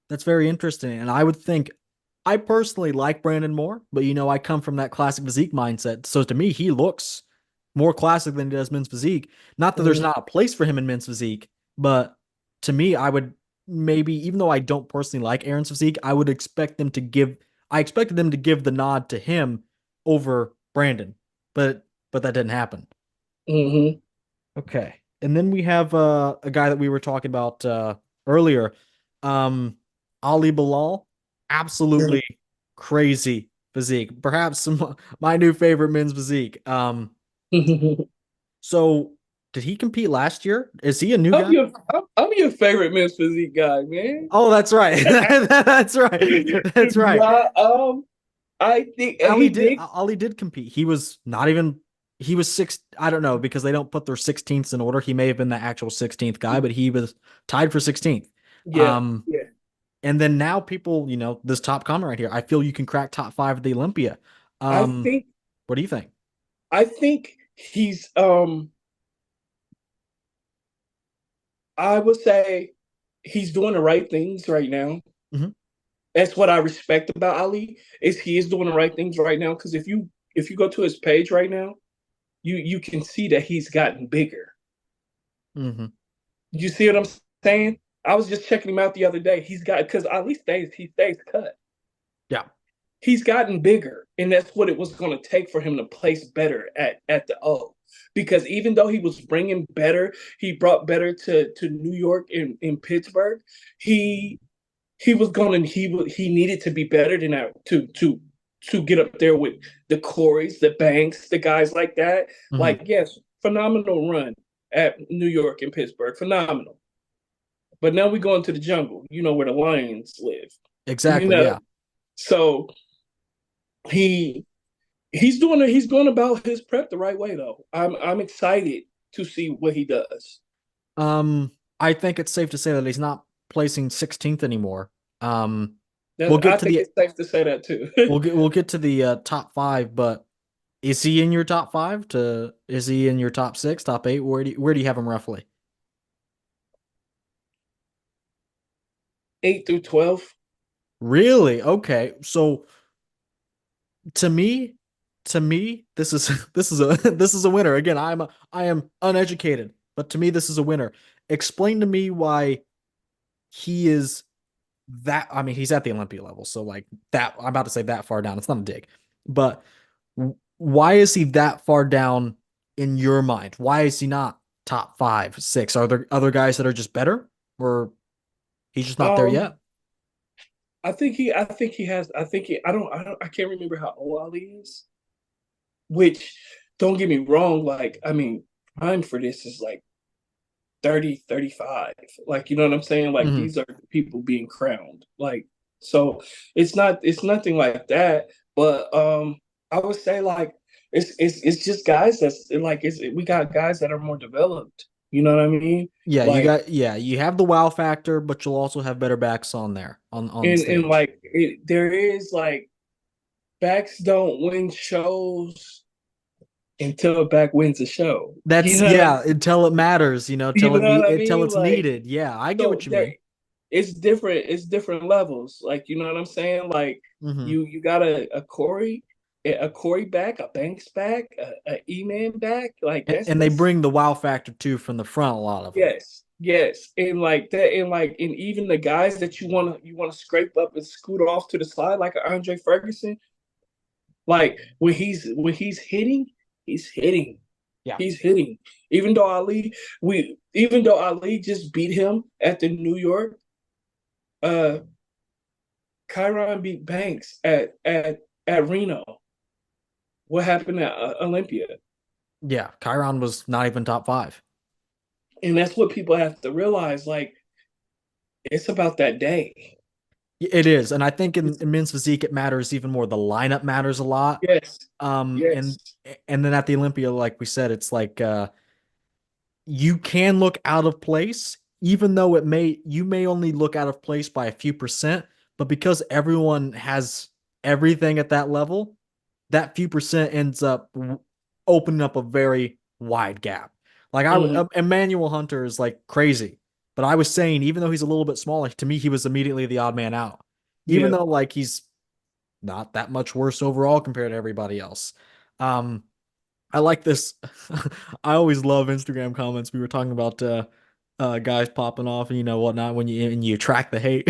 interesting. And I would think I personally like Brandon more, but I come from that classic physique mindset. So to me, he looks more classic than he does men's physique. Not that there's Mm-hmm. not a place for him in men's physique, but to me, I would maybe, even though I don't personally like Aaron's physique, I expected them to give the nod to him over Brandon, but that didn't happen. Mm-hmm. Okay. And then we have a guy that we were talking about earlier, um, Ali Bilal. absolutely crazy physique. Perhaps my new favorite men's physique. So did he compete last year? Is he a new guy? I'm your favorite men's physique guy, man. Oh, that's right. That's right. That's right. Yeah, I think he did. Ali did compete. He was not even he was six. I don't know because they don't put their 16ths in order. He may have been the actual 16th guy, but he was tied for 16th. Yeah, Um, yeah. and then now people, this top comment right here. I feel you can crack top five at the Olympia. I Um, think what do you think? I think he's I would say he's doing the right things right now. Mhm. That's what I respect about Ali is he is doing the right things right now. Because if you go to his page right now, you can see that he's gotten bigger. Mhm. You see what I'm saying? I was just checking him out the other day. He's got because Ali stays cut. Yeah. He's gotten bigger, and that's what it was going to take for him to place better at the O. Because even though he was bringing better, he brought better to New York and in Pittsburgh. He he was going to he needed to be better than that to get up there with the Coreys, the Banks, the guys like that. Mhm. Like yes, phenomenal run at New York and Pittsburgh, phenomenal. But now we go into the jungle, where the lions live. You Exactly. know, Yeah. so he he's going about his prep the right way though. I'm excited to see what he does. I think it's safe to say that he's not placing 16th anymore. Um, we'll I get to think the it's safe to say that too. we'll get to the top five, but is he in your top five? Is he in your top six, top eight? Where do you have him roughly? 8 through 12. Really? Okay. So to me, this is this is a this is a winner. Again, I am uneducated, but to me, this is a winner. Explain to me why he is that. I mean, he's at the Olympia level, so like that. I'm about to say that far down. It's not a dig, but why is he that far down in your mind? Why is he not top five, six? Are there other guys that are just better, or he's just not there Um, yet? I think he has. I think he. I can't remember how old Ali is. Which, don't get me wrong. Like, I mean, prime for this is like 30, 35. Like, you know what I'm saying? Like, Hmm. these are people being crowned. Like, so it's nothing like that. But I would say like it's just guys that's like we got guys that are more developed. You know what I mean? Like You have the wow factor, but you'll also have better backs on there on and stage. like there is like backs don't win shows until a back wins a show. You That's know what I yeah, mean? until it matters, You know what I until mean? it's Like needed. Yeah, I get so what you there mean. it's different levels. Like you know what I'm saying? Like Hmm. you got a Corey back, a Banks back, a E Man back. Like And they that's bring the wow factor too from the front, a lot of them. yes, yes. And like that and even the guys that you wanna scrape up and scoot off to the side like a Andre Ferguson, like when he's hitting, he's hitting. Yeah. He's hitting. Even though Ali just beat him at the New York, uh Chiron beat Banks at Reno. What happened at Olympia? Yeah, Chiron was not even top five. And that's what people have to realize. Like, it's about that day. It is, and I think in It's, men's physique it matters even more. The lineup matters a lot. yes, Um, and yes. and then at the Olympia, like we said, it's like you can look out of place, even though you may only look out of place by a few percent, but because everyone has everything at that level, that few percent ends up opening up a very wide gap. Like Mhm. Emmanuel Hunter is like crazy, but I was saying even though he's a little bit smaller, to me he was immediately the odd man out. Even Yeah. though like he's not that much worse overall compared to everybody else. Um, I like this. I always love Instagram comments. We were talking about guys popping off and whatnot when you track the hate.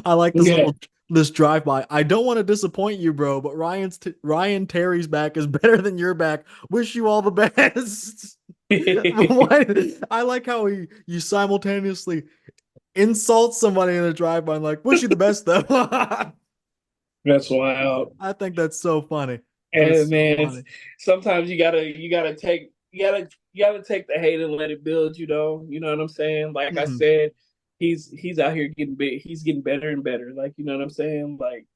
I like Yeah. this drive by. I don't want to disappoint you, bro, but Ryan Terry's back is better than your back. Wish you all the best. I like how you simultaneously insult somebody in a drive by and like wish you the best though. That's wild. I think that's so funny. And That's so man, funny. sometimes you gotta take the hate and let it build. You know what I'm saying. Like I Mhm. said, he's out here getting big. He's getting better and better. Like you know what I'm saying. Like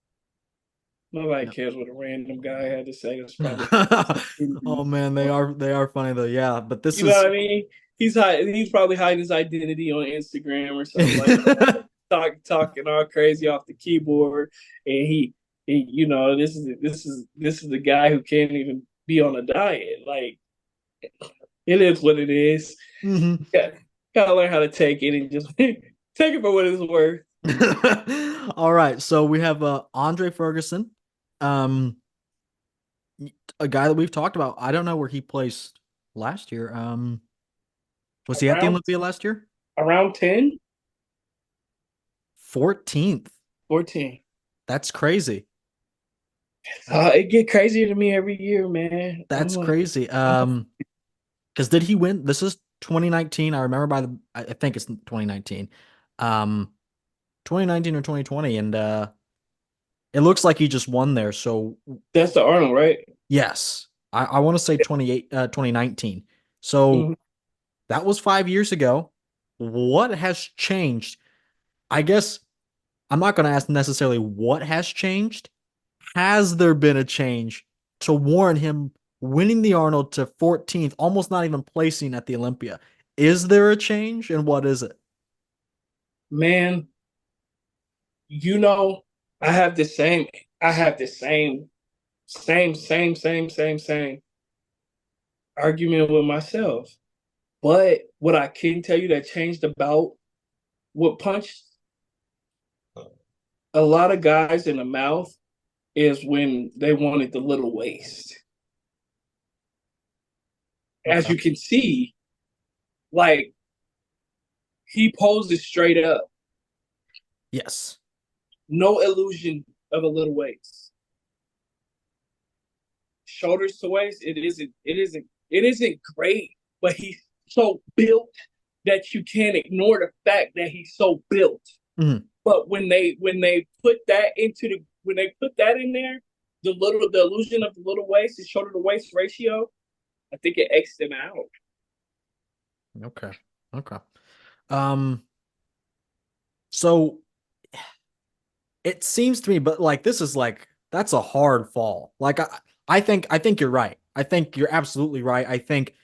nobody Yeah. cares what a random guy had to say. That's probably hiding his Oh identity. man, they are funny though. Yeah, but this You know what is I mean? He's probably hiding his identity on Instagram or something like that. Talking all crazy off the keyboard, and this is the guy who can't even be on a diet. Like it is what it is. Mhm. Yeah, gotta learn how to take it and just take it for what it's worth. All right, so we have Andre Ferguson, um, a guy that we've talked about. I don't know where he placed last year. Was he at the Around Olympia last year? around 10, 14th. 14. That's crazy. That's It get crazier to me every year, man. I'm that's like, crazy. oh, Because did he win? This is 2019. I remember I think it's 2019. Um, 2019 or 2020, and it looks like he just won there. So that's the Arnold, right? yes, I want to say 2019. So Mhm. that was 5 years ago. What has changed? I guess I'm not going to ask necessarily what has changed. Has there been a change to warrant him winning the Arnold to 14th, almost not even placing at the Olympia? Is there a change, and what is it? Man, you know, I have the same, I have the same argument with myself. But what I can tell you that changed about what punched a lot of guys in the mouth is when they wanted the little waist. As Okay. you can see, like he poses straight up, Yes. no illusion of a little waist. Shoulders to waist, it isn't great, but he's so built that you can't ignore the fact that he's so built. Mhm. But when they put that when they put that in there, the illusion of the little waist, the shoulder to waist ratio, I think it X'd them out. Okay. Okay. Um, so it seems to me, but like this is like that's a hard fall. I think you're right. I think you're absolutely right. I think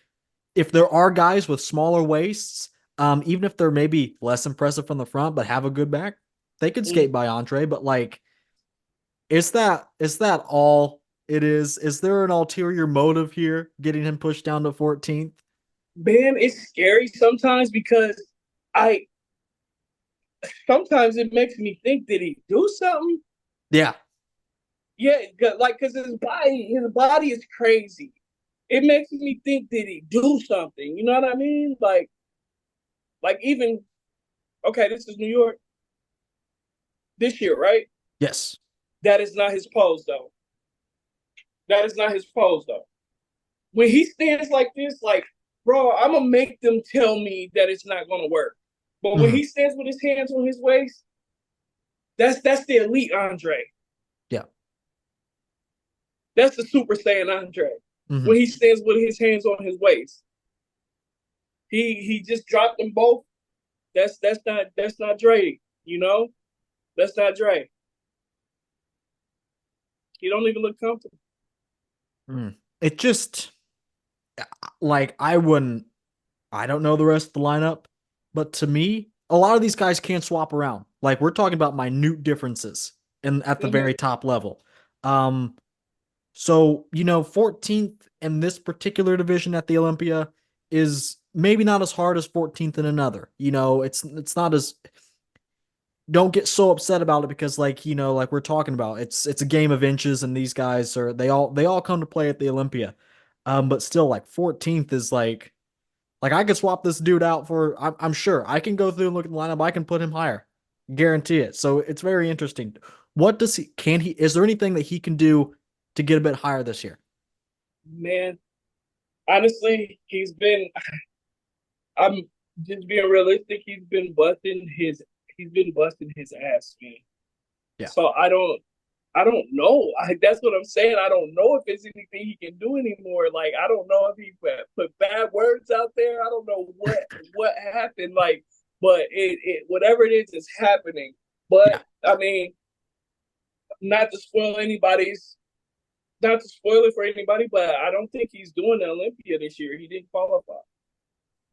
if there are guys with smaller waists, even if they're maybe less impressive from the front but have a good back, they could skate by Andre. But like, is that all it is? Is there an ulterior motive here, getting him pushed down to 14th? Man, it's scary sometimes because I sometimes it makes me think, did he do something? Yeah. Yeah, like because his body is crazy. It makes me think, did he do something? You know what I mean? Like even okay, this is New York this year, right? Yes. That is not his pose though. That is not his pose though. When he stands like this, like, bro, I'm gonna make them tell me that it's not gonna work. But when Mhm. he stands with his hands on his waist, that's the elite Andre. Yeah. That's the Super Saiyan Andre. Mhm. When he stands with his hands on his waist, he just dropped them both. That's not Dre. You know, that's not Dre. He don't even look comfortable. Mm. It just like I don't know the rest of the lineup, but to me, a lot of these guys can't swap around. Like we're talking about minute differences in at the Mm-hmm. very top level. Um, so 14th in this particular division at the Olympia is maybe not as hard as 14th in another. It's not as don't get so upset about it because like we're talking about it's a game of inches and these guys are they all come to play at the Olympia. But still like 14th is like I could swap this dude out for. I'm sure I can go through and look at the lineup. I can put him higher, guarantee it. So it's very interesting. What does he? Can he? Is there anything that he can do to get a bit higher this year? Man, honestly, I'm just being realistic. He's been busting his ass, man. Yeah. So I don't. I don't know. That's what I'm saying. I don't know if there's anything he can do anymore. Like I don't know if he put bad words out there. I don't know what happened. Like, but it whatever it is happening. But Yeah, I mean, not to spoil anybody's, not to spoil it for anybody, but I don't think he's doing the Olympia this year. He didn't qualify.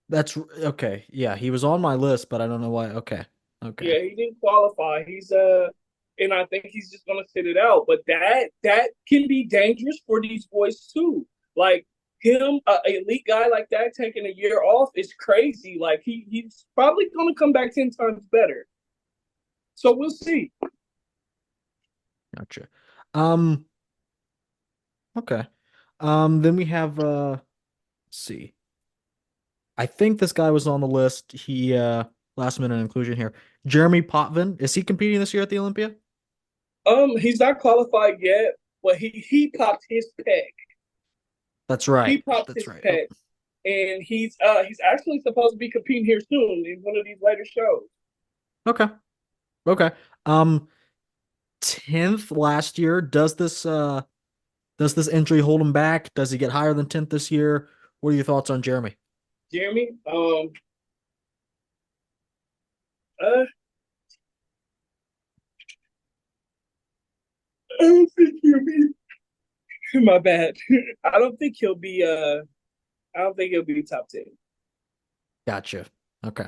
that's okay. Yeah, he was on my list, but I don't know why. Okay. Okay. Yeah, he didn't qualify. He's and I think he's just gonna sit it out. But that can be dangerous for these boys too. Like him, an elite guy like that taking a year off is crazy. Like he's probably gonna come back 10 times better. So we'll see. Gotcha. Um, okay. Then we have let's see. I think this guy was on the list. He last minute inclusion here. Jeremy Potvin. Is he competing this year at the Olympia? He's not qualified yet, but he popped his peg. That's right. He popped That's his right. Oh, peg, and he's actually supposed to be competing here soon in one of these later shows. okay. Okay. Um, 10th last year. Does this injury hold him back? Does he get higher than 10th this year? What are your thoughts on Jeremy? Jeremy, uh, I don't think he'll be. My bad. I don't think he'll be. I don't think he'll be top 10. Gotcha. Okay.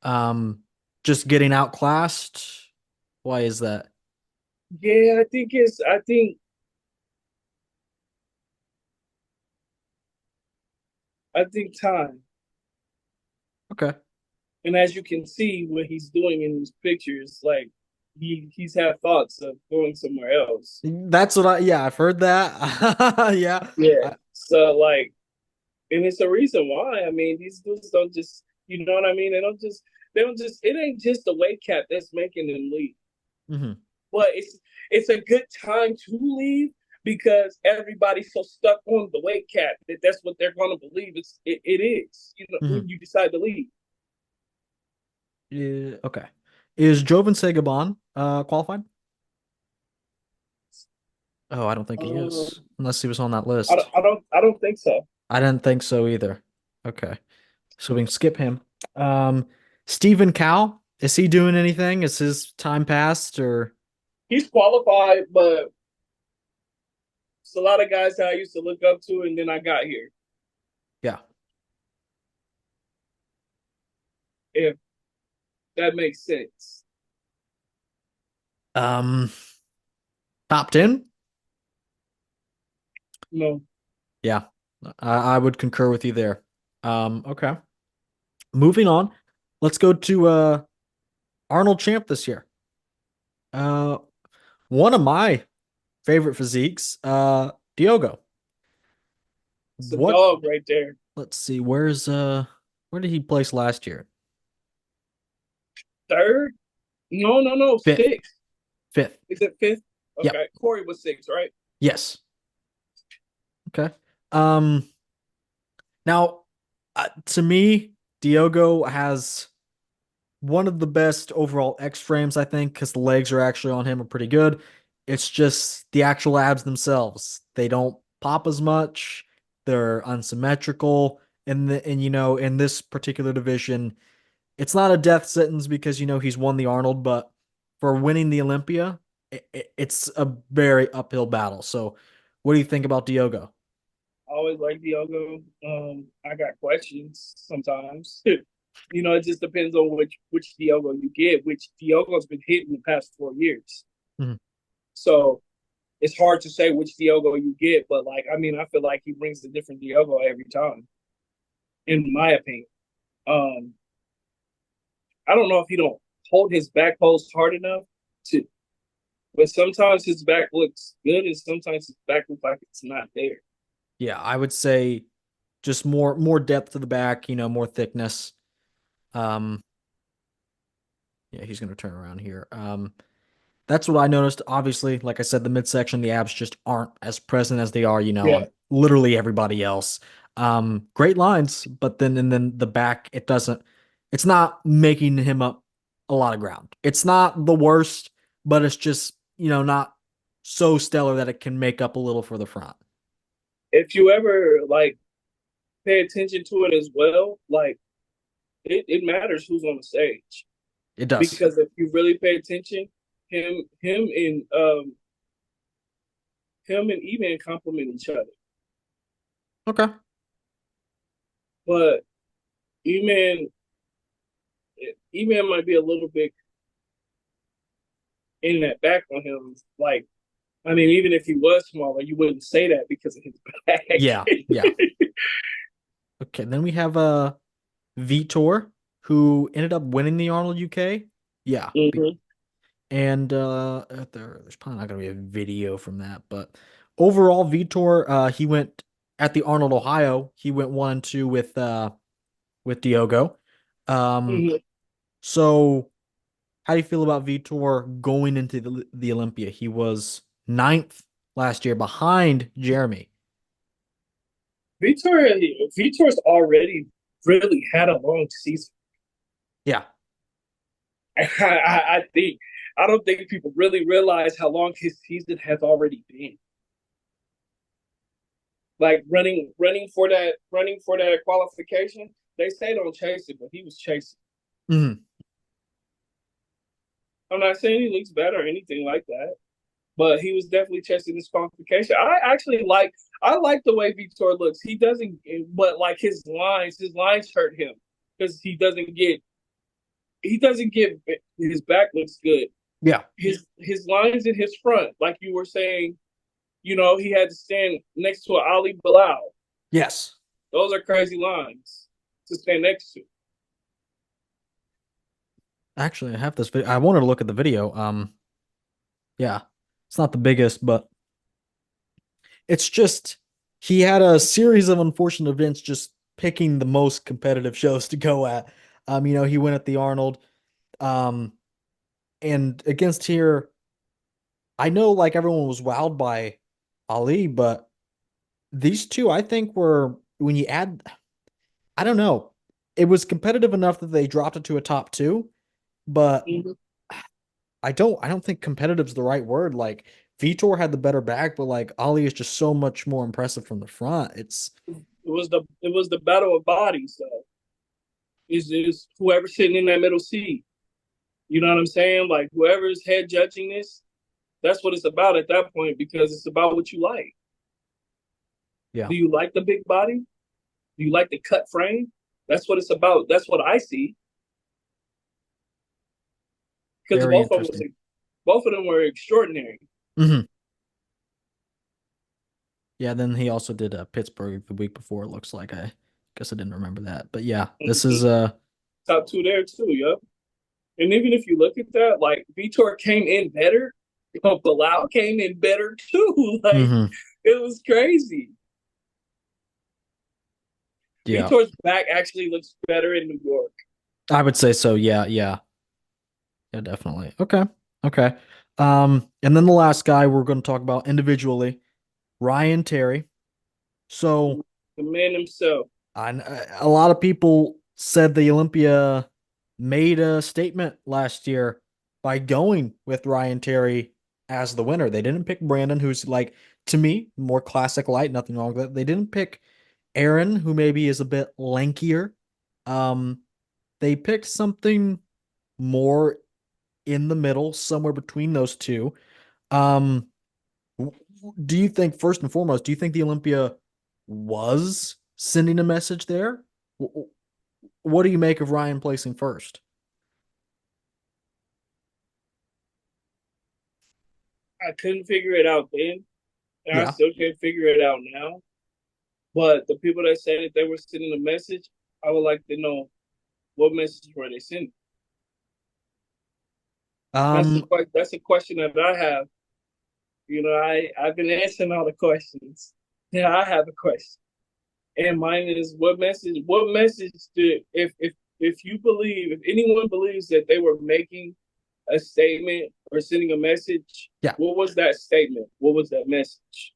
Um, just getting outclassed. Why is that? Yeah, I think it's. I think time. Okay. And as you can see, what he's doing in these pictures, like he's had thoughts of going somewhere else. That's what yeah, I've heard that. Yeah. Yeah. I, So like, and it's a reason why. I mean, these dudes don't just. You know what I mean? They don't just. They don't just. It ain't just the weight cap that's making them leave. mhm. But it's a good time to leave because everybody's so stuck on the weight cap that that's what they're going to believe it is. You know, Mhm. when you decide to leave. Yeah, okay. Is Jovan Segaban qualified? Oh, I don't think he Um, is, unless he was on that list. I don't think so. I didn't think so either. Okay. So we can skip him. Um, Stephen Cow, is he doing anything? Is his time passed or He's qualified, but it's a lot of guys that I used to look up to, and then I got here. yeah. If that makes sense. Um, top 10? No, Yeah. I would concur with you there. Okay. Moving on. Let's go to Arnold Champ this year. Uh one of my favorite physiques, Diogo. it's a What dog right there. let's see, where did he place last year? Third? No, no, no. Fifth. Sixth. Fifth. Is it fifth? Yep. Okay. Corey was six, right? Yes. Okay. Um now to me, Diogo has one of the best overall X frames, I think, because the legs are actually on him are pretty good. It's just the actual abs themselves. They don't pop as much. They're unsymmetrical. And you know, in this particular division, it's not a death sentence because you know he's won the Arnold, but for winning the Olympia, it's a very uphill battle. So, what do you think about Diogo? I always like Diogo. I got questions sometimes. You know, it just depends on which Diogo you get. Which Diogo's been hit in the past 4 years, Mhm. so it's hard to say which Diogo you get. But like, I mean, I feel like he brings a different Diogo every time, in my opinion. Um, I don't know if he don't hold his back post hard enough to, but sometimes his back looks good, and sometimes his back looks like it's not there. Yeah, I would say just more depth to the back, you know, more thickness. Um, yeah, he's gonna turn around here. That's what I noticed. Obviously, like I said, the midsection, the abs just aren't as present as they are, you know, Yeah, on literally everybody else. Great lines, but then the back, it's not making him up a lot of ground. It's not the worst, but it's just, you know, not so stellar that it can make up a little for the front. If you ever like pay attention to it as well, like it matters who's on the stage. It does. Because if you really pay attention, him and him and E-Man complement each other. Okay. But E-Man E-Man might be a little bit in that back on him. Like, I mean, even if he was smaller, you wouldn't say that because of his back. Yeah. Yeah. Okay. Then we have Vitor, who ended up winning the Arnold UK. Yeah. hmm And there's probably not gonna be a video from that, but overall, Vitor, he went at the Arnold, Ohio. He went 1-2 with Diogo. Um, hmm so how do you feel about Vitor going into the Olympia? He was ninth last year behind Jeremy. Vitor's already really had a long season. Yeah. I think I don't think people really realize how long his season has already been. Like running for that qualification. They say don't chase it, but he was chasing. Mhm. I'm not saying he looks better or anything like that, but he was definitely chasing this qualification. I like the way Vitor looks. He doesn't, but like his lines hurt him because he doesn't get his back looks good. Yeah. His lines in his front, like you were saying, he had to stand next to an Ali Bilal. Yes. Those are crazy lines to stand next to. Actually, I have this video. I wanted to look at the video. Yeah. It's not the biggest, but it's just he had a series of unfortunate events just picking the most competitive shows to go at. He went at the Arnold. Um, and against here, I know like everyone was wowed by Ali, but these two I think were when you add I don't know. It was competitive enough that they dropped it to a top two, but Mm-hmm. I don't think competitive is the right word. Like Vitor had the better back, but like Ali is just so much more impressive from the front. It's It was the battle of bodies though. Is whoever's sitting in that middle seat. You know what I'm saying? Like whoever's head judging this, that's what it's about at that point because it's about what you like. yeah, Do you like the big body? Do you like the cut frame? That's what it's about. That's what I see. Because very interesting. both of them were extraordinary. Hmm. Yeah, then he also did Pittsburgh the week before, it looks like. I guess I didn't remember that. But yeah, this Mm-hmm. is Top two there too, yep. And even if you look at that, like Vitor came in better, Bilal came in better too. Like mhm. it was crazy. Yeah. Vitor's back actually looks better in New York. I would say so. Yeah, yeah. Yeah, definitely. Okay. Okay. And then the last guy we're going to talk about individually, Ryan Terry. So, The man himself. a lot of people said the Olympia made a statement last year by going with Ryan Terry as the winner. They didn't pick Brandon, who's like, to me, more classic light, nothing wrong with that. They didn't pick Aaron, who maybe is a bit lankier. Um, they picked something more in the middle, somewhere between those two. Um, do you think, first and foremost, do you think the Olympia was sending a message there? What do you make of Ryan placing first? I couldn't figure it out then, and I Yeah. still can't figure it out now. But the people that said that they were sending a message, I would like to know what message were they sending. Um, That's a question that I have. I've been answering all the questions. Yeah, I have a question, and mine is what message did if you believe if anyone believes that they were making a statement or sending a message, yeah. what was that statement? What was that message?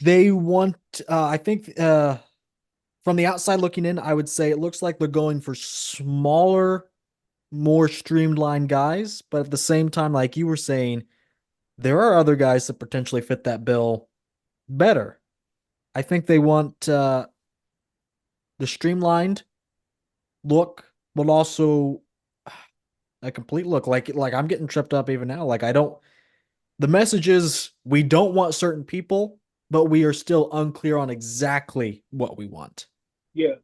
They want, I think, from the outside looking in, I would say it looks like they're going for smaller, more streamlined guys. But at the same time, like you were saying, there are other guys that potentially fit that bill better. I think they want the streamlined look, but also a complete look. Like I'm getting tripped up even now. Like I don't. The message is we don't want certain people, but we are still unclear on exactly what we want. Yeah,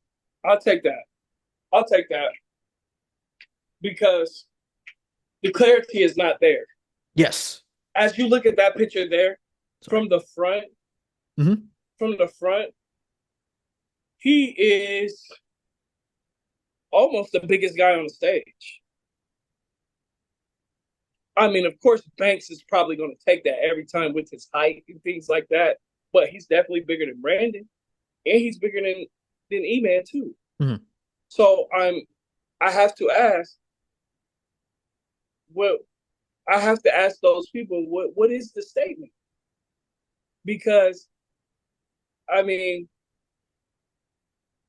I'll take that. I'll take that because the clarity is not there. Yes. As you look at that picture there Sorry. from the front, Mm-hmm. from the front, he is almost the biggest guy on the stage. I mean, of course, Banks is probably going to take that every time with his height and things like that. But he's definitely bigger than Brandon, and he's bigger than E Man too. Mm-hmm. So I have to ask, well, I have to ask those people, what is the statement? Because I mean,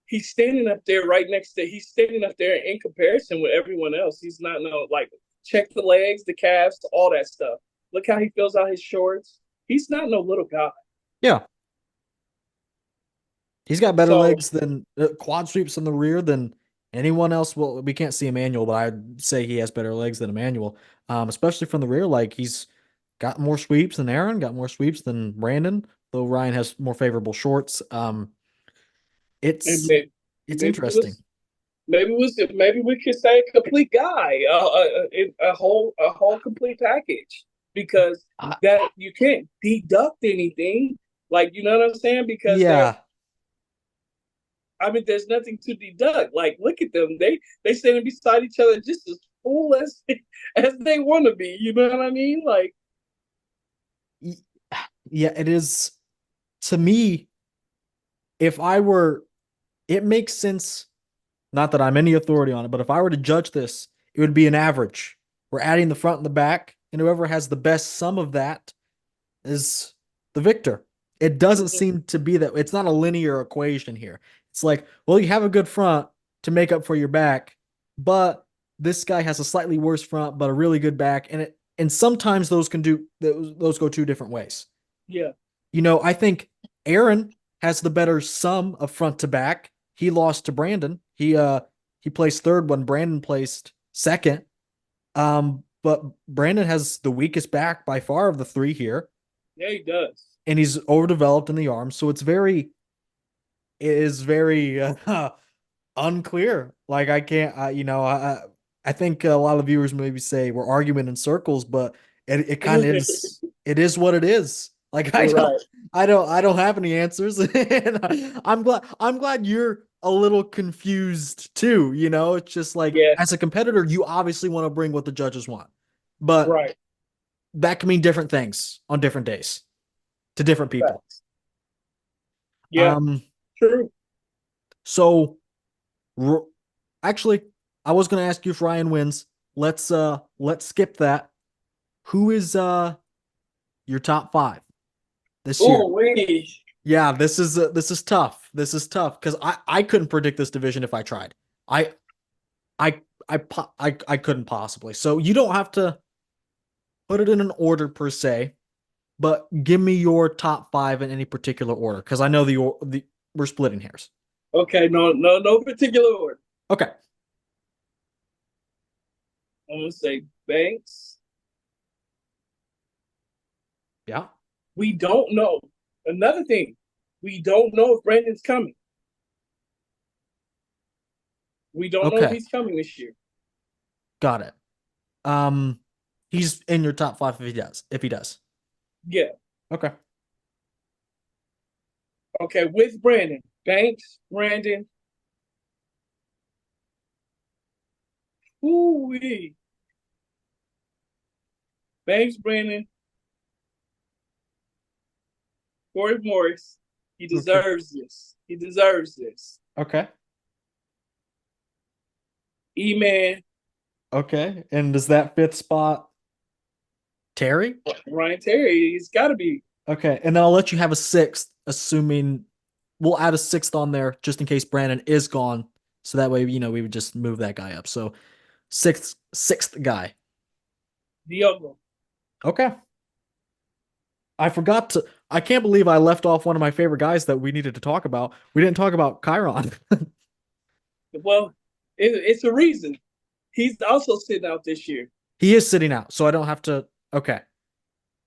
he's standing up there right next to. He's standing up there in comparison with everyone else. He's not no like check the legs, the calves, all that stuff. Look how he fills out his shorts. He's not no little guy. Yeah. He's got better So legs than quad sweeps in the rear than anyone else. Well, we can't see Emmanuel, but I'd say he has better legs than Emmanuel, especially from the rear. Like he's got more sweeps than Aaron, got more sweeps than Brandon, though Ryan has more favorable shorts. and It's it's maybe interesting. maybe we could say a complete guy, a whole complete package, because Uh, that you can't deduct anything. Like you know what I'm saying? Because they're yeah, I mean, there's nothing to deduct. Like, look at them. They standing beside each other just as full as as they want to be. You know what I mean? Like, yeah, it is to me. If I were, it makes sense. Not that I'm any authority on it, but if I were to judge this, it would be an average. We're adding the front and the back, and whoever has the best sum of that is the victor. It doesn't seem to be that it's not a linear equation here. It's like, well, you have a good front to make up for your back, but this guy has a slightly worse front, but a really good back, and sometimes those go two different ways. yeah, I think Aaron has the better sum of front to back. He lost to Brandon. He placed third when Brandon placed second. But Brandon has the weakest back by far of the three here, yeah, he does. and he's overdeveloped in the arms. So it is very unclear. Like I can't, I think a lot of viewers maybe say we're arguing in circles, but it kind of is. It is what it is. Like I don't, Right. I don't, I don't have any answers, and I'm glad you're a little confused too. It's just like Yeah. as a competitor, you obviously want to bring what the judges want, but Right. that can mean different things on different days to different people. Facts. Yeah. Um, True. so R- Actually, I was gonna ask you if Ryan wins. Let's skip that. Who is your top five this year? Ooh, wee. Yeah, this is tough. This is tough because I couldn't predict this division if I tried. I I couldn't possibly. So you don't have to put it in an order per se, but give me your top five in any particular order because I know the we're splitting hairs. Okay. No particular order. Okay. I'm gonna say Banks. Yeah. We don't know. Another thing, we don't know if Brandon's coming. We don't know if Okay. he's coming this year. Got it. Um, he's in your top five if he does. If he does. Yeah. Okay. Okay. With Brandon, Banks, Brandon. Ooh wee. Banks, Brandon, Corey Morris. He Okay. deserves this. He deserves this. Okay. E Man, Okay. And does that fifth spot Terry? Ryan Terry, he's got to be. Okay. And then I'll let you have a sixth, assuming we'll add a sixth on there just in case Brandon is gone. So that way, we would just move that guy up. So sixth guy. Diogo. Okay. I forgot to. I can't believe I left off one of my favorite guys that we needed to talk about. We didn't talk about Chiron. Well, it's a reason. He's also sitting out this year. He is sitting out, so I don't have to. Okay.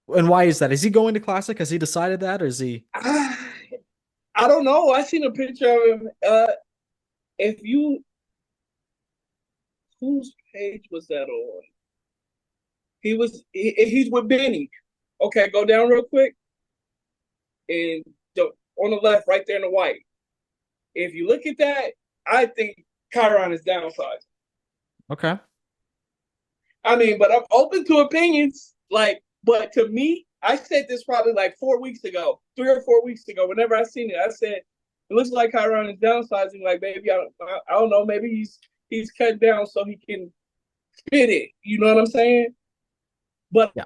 And why is that? Is he going to Classic? Has he decided that, or is he? I, I don't know. I seen a picture of him. If you whose page was that on? He's with Benny. Okay, go down real quick and on the left, right there in the white. If you look at that, I think Chiron is downsized. Okay. I mean, but I'm open to opinions. Like, but to me, I said this probably like 4 weeks ago, 3 or 4 weeks ago. Whenever I seen it, I said it looks like Chiron is downsizing. Like, maybe I don't know. Maybe he's cut down so he can fit it. You know what I'm saying? But Yeah,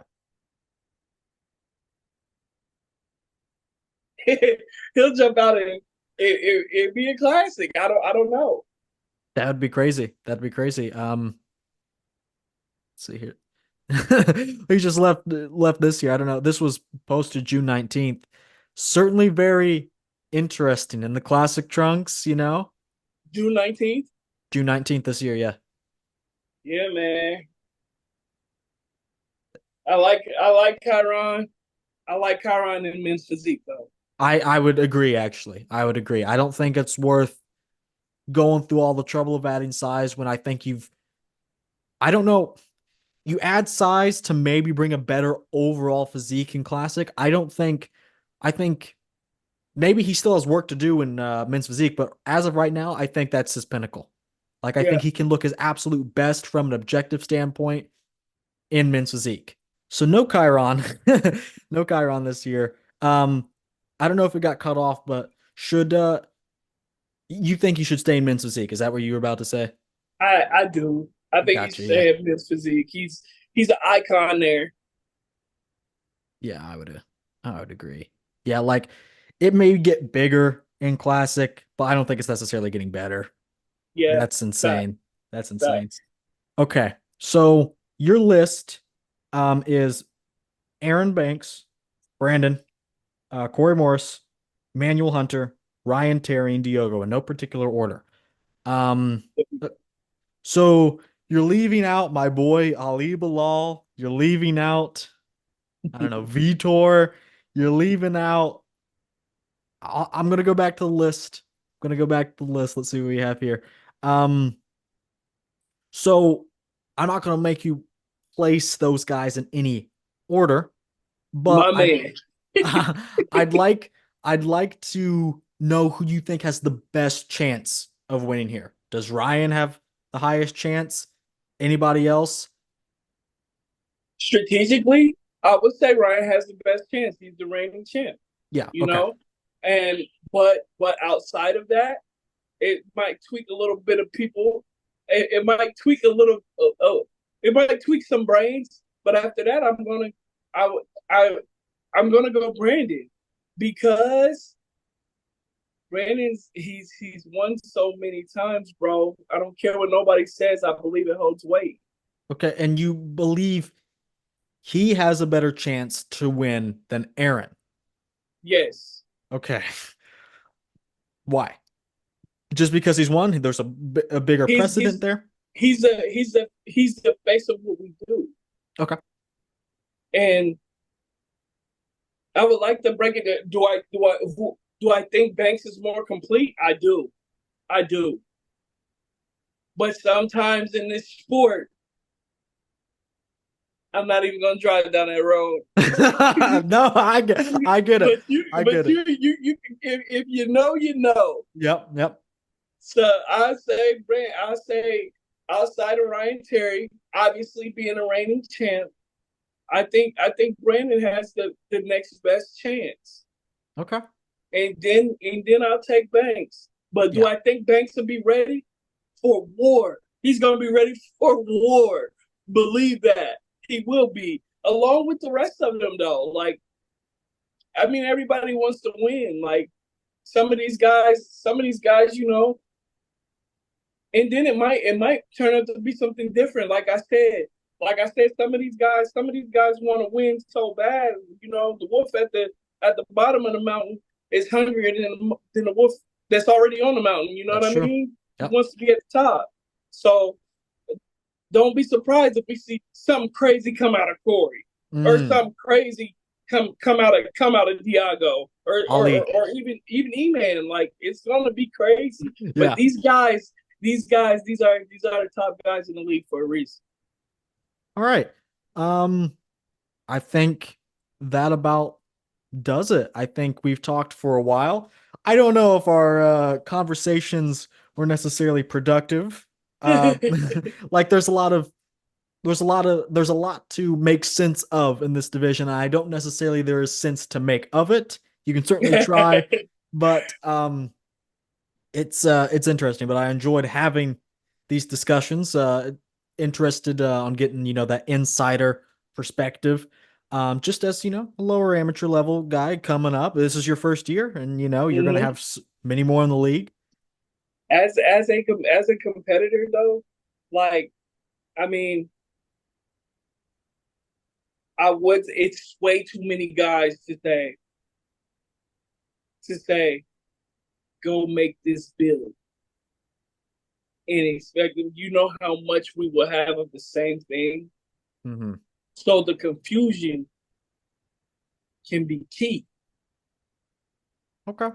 he'll jump out and it'd be a classic. I don't know. that would be crazy. That'd be crazy. Let's see here. He just left this year. I don't know. This was posted June 19th. Certainly very interesting in the classic trunks, June 19th. June 19th this year, yeah. Yeah, man. I like Chiron. I like Chiron in men's physique though. I would agree actually. I would agree. I don't think it's worth going through all the trouble of adding size when I think I don't know, you add size to maybe bring a better overall physique in classic. I think maybe he still has work to do in men's physique, but as of right now, I think that's his pinnacle. Like I Yeah, think he can look his absolute best from an objective standpoint in men's physique. So no Chiron, no Chiron this year. I don't know if it got cut off, but should you think he should stay in men's physique? Is that what you were about to say? I do. I think he's Gotcha. Yeah. saying men's physique. He's an icon there. Yeah, I would agree. Yeah, like it may get bigger in classic, but I don't think it's necessarily getting better. Yeah, That's fact, insane. That's insane. facts. Okay. So your list is Aaron Banks, Brandon, Corey Morris, Manuel Hunter, Ryan Terry, and Diogo in no particular order. Um, so you're leaving out my boy Ali Bilal. You're leaving out, I don't know, Vitor. You're leaving out. I'm gonna go back to the list. I'm gonna go back to the list. Let's see what we have here. Um, so I'm not gonna make you place those guys in any order, but My man. I'd like I'd like to know who you think has the best chance of winning here. Does Ryan have the highest chance? Anybody else? Strategically, I would say Ryan has the best chance. He's the reigning champ, Yeah, you okay. know? And but outside of that, it might tweak a little bit of people. It might tweak a little it might tweak some brains, but after that I I I'm gonna go Brandon because he's won so many times, bro. I don't care what nobody says. I believe it holds weight. Okay, and you believe he has a better chance to win than Aaron. Yes, Okay. Why? Just because he's won, there's a bigger he's precedent he's there. he's the face of what we do, Okay. and I would like to break it down. Do I think Banks is more complete? I do. But sometimes in this sport, I'm not even gonna drive down that road. No, I get it. I But get it. you if you know, you know. Yep, yep. So I say outside of Ryan Terry, obviously being a reigning champ, I think Brandon has the next best chance. Okay. And then I'll take Banks. But do Yeah. I think Banks will be ready for war? He's gonna be ready for war. Believe that. He will be. Along with the rest of them though. Like, I mean, everybody wants to win. Like some of these guys, and then it might turn out to be something different. Like I said, like I said, some of these guys want to win so bad. You know, the wolf at the bottom of the mountain is hungrier than the wolf that's already on the mountain. You know what That's I true. mean? He Yep. wants to be at the top. So don't be surprised if we see something crazy come out of Corey, or Mm, something crazy come out of Diago, Ali. or even E-Man. Like, it's gonna be crazy. But Yeah. these are the top guys in the league for a reason. All right. Um, I think that about does it. I think we've talked for a while. I don't know if our conversations were necessarily productive. Um, like there's a lot to make sense of in this division. I don't necessarily there is sense to make of it. You can certainly try, but it's interesting. But I enjoyed having these discussions. Interested on getting that insider perspective. Just as a lower amateur level guy coming up, this is your first year, and you're gonna Mhm. have many more in the league. As a competitor though, like, I mean, I would it's way too many guys to say go make this bill and expect them. You know how much we will have of the same thing. Mm-hmm. So the confusion can be key. Okay, I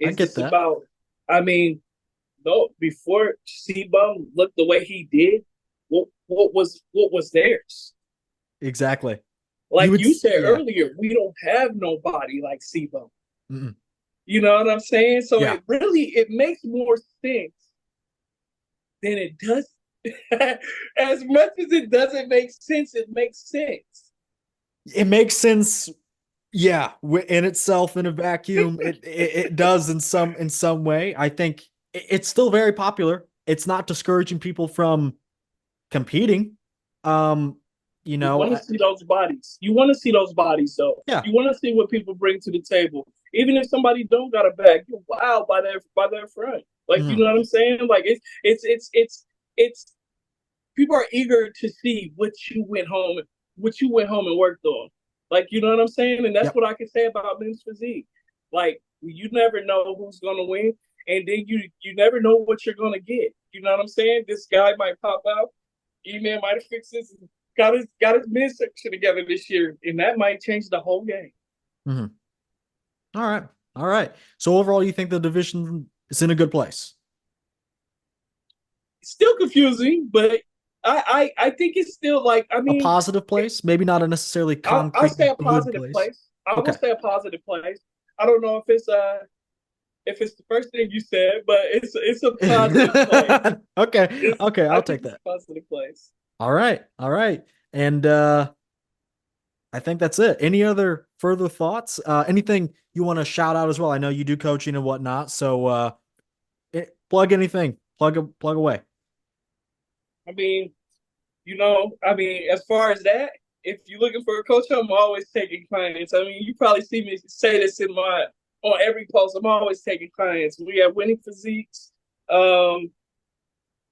Is get this that about, I mean, no, before C-Bum looked the way he did, what was theirs? exactly. You Like would, you said yeah, earlier, we don't have nobody like C-Bum. mm-mm. You know what I'm saying? So Yeah. it makes more sense than it does. As much as it doesn't make sense, it makes sense. It makes sense. Yeah, in itself, in a vacuum, it does in some way. I think it's still very popular. It's not discouraging people from competing. Um, you You know, want to I, see those bodies. You want to see those bodies, though. yeah, You want to see what people bring to the table. Even if somebody don't got a bag, you're wild by their front. Like, you mhm. know what I'm saying? Like, it's people are eager to see what you went home and worked on. Like, you know what I'm saying? And that's Yep. what I can say about men's physique. Like, you never know who's gonna win, and then you never know what you're gonna get. You know what I'm saying? This guy might pop out. E-Man might have fixed this, got his midsection together this year, and that might change the whole game. Mhm. All right, all right. So overall, you think the division is in a good place, It's still confusing, but I think it's still like, I a mean, positive place, maybe not a necessarily I'll concrete say a good positive place. place. I will Okay. say a positive place. I don't know if it's the first thing you said, but it's a positive place. Okay. It's Okay. I I'll think take it's that. a positive place. All right. All right. And I think that's it. Any other further thoughts? Anything you want to shout out as well? I know you do coaching and whatnot. So plug anything. Plug away. I mean, I mean, as far as that, if you're looking for a coach, I'm always taking clients. I mean, you probably see me say this in my on every post. I'm always taking clients. We have winning physiques. Um,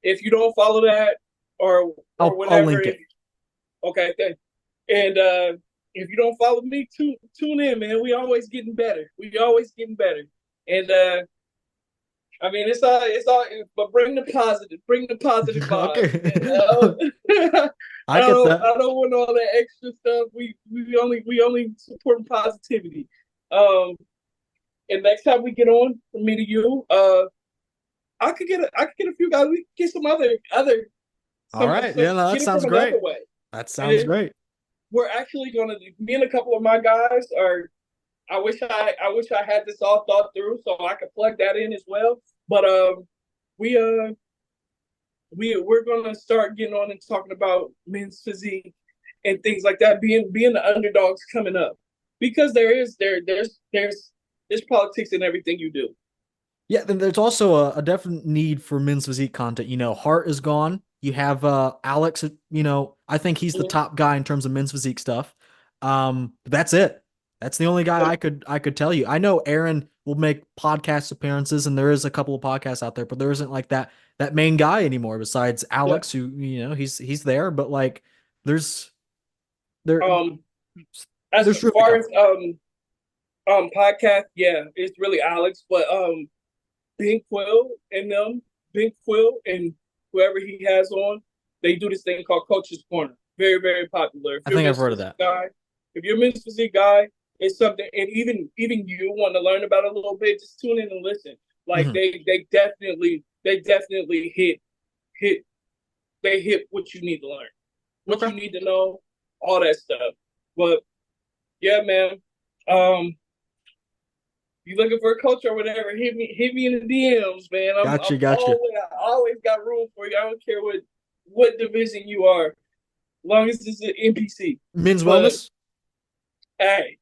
if you don't follow that or I'll whatever, link it. okay, thank and if you don't follow me, tune in, man. We always getting better. We always getting better. And I mean, it's all, but bring the positive vibes. Okay. I get that. I don't want all that extra stuff. We only support positivity. Um, and next time we get on from me to you, I could get a few guys. We could get some All right. Yeah, no, that get it sounds from another great. way. That sounds And great. we're actually gonna me and a couple of my guys are I wish I had this all thought through so I could plug that in as well. But we we're gonna start getting on and talking about men's physique and things like that, being the underdogs coming up. Because there's politics in everything you do. Yeah, then there's also a definite need for men's physique content. Hart is gone. You have Alex, I think he's the Mm-hmm. top guy in terms of men's physique stuff. That's it. That's the only guy Yep. I could tell you. I know Aaron will make podcast appearances, and there is a couple of podcasts out there, but there isn't like that main guy anymore besides Yeah. Alex, who he's there, but like there's there Um, as there's room to far go. as podcast, yeah, it's really Alex, but Ben Quill and them, Ben Quill and whoever he has on, they do this thing called Coach's Corner. Very, very popular. If I you're a think I've men's heard of physique that. guy, if you're a men's physique guy, it's something, and even you want to learn about it a little bit, just tune in and listen. Like Mhm. they definitely hit they hit what you need to learn, what Okay. you need to know, all that stuff. But yeah, man. Um, you looking for a coach or whatever, hit me in the DMs, man. Gotcha, I'm gotcha. always I always got room for you. I don't care what division you are, as long as it's an NPC. Men's But wellness. hey,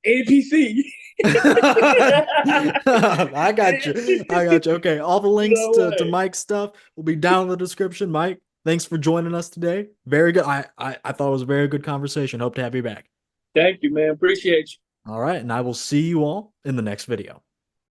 NPC. I got you. I got you. Okay. All the You links know to what? Mike's stuff will be down in the description. Mike, thanks for joining us today. Very good. I thought it was a very good conversation. Hope to have you back. Thank you, man. Appreciate you. All right. And I will see you all in the next video.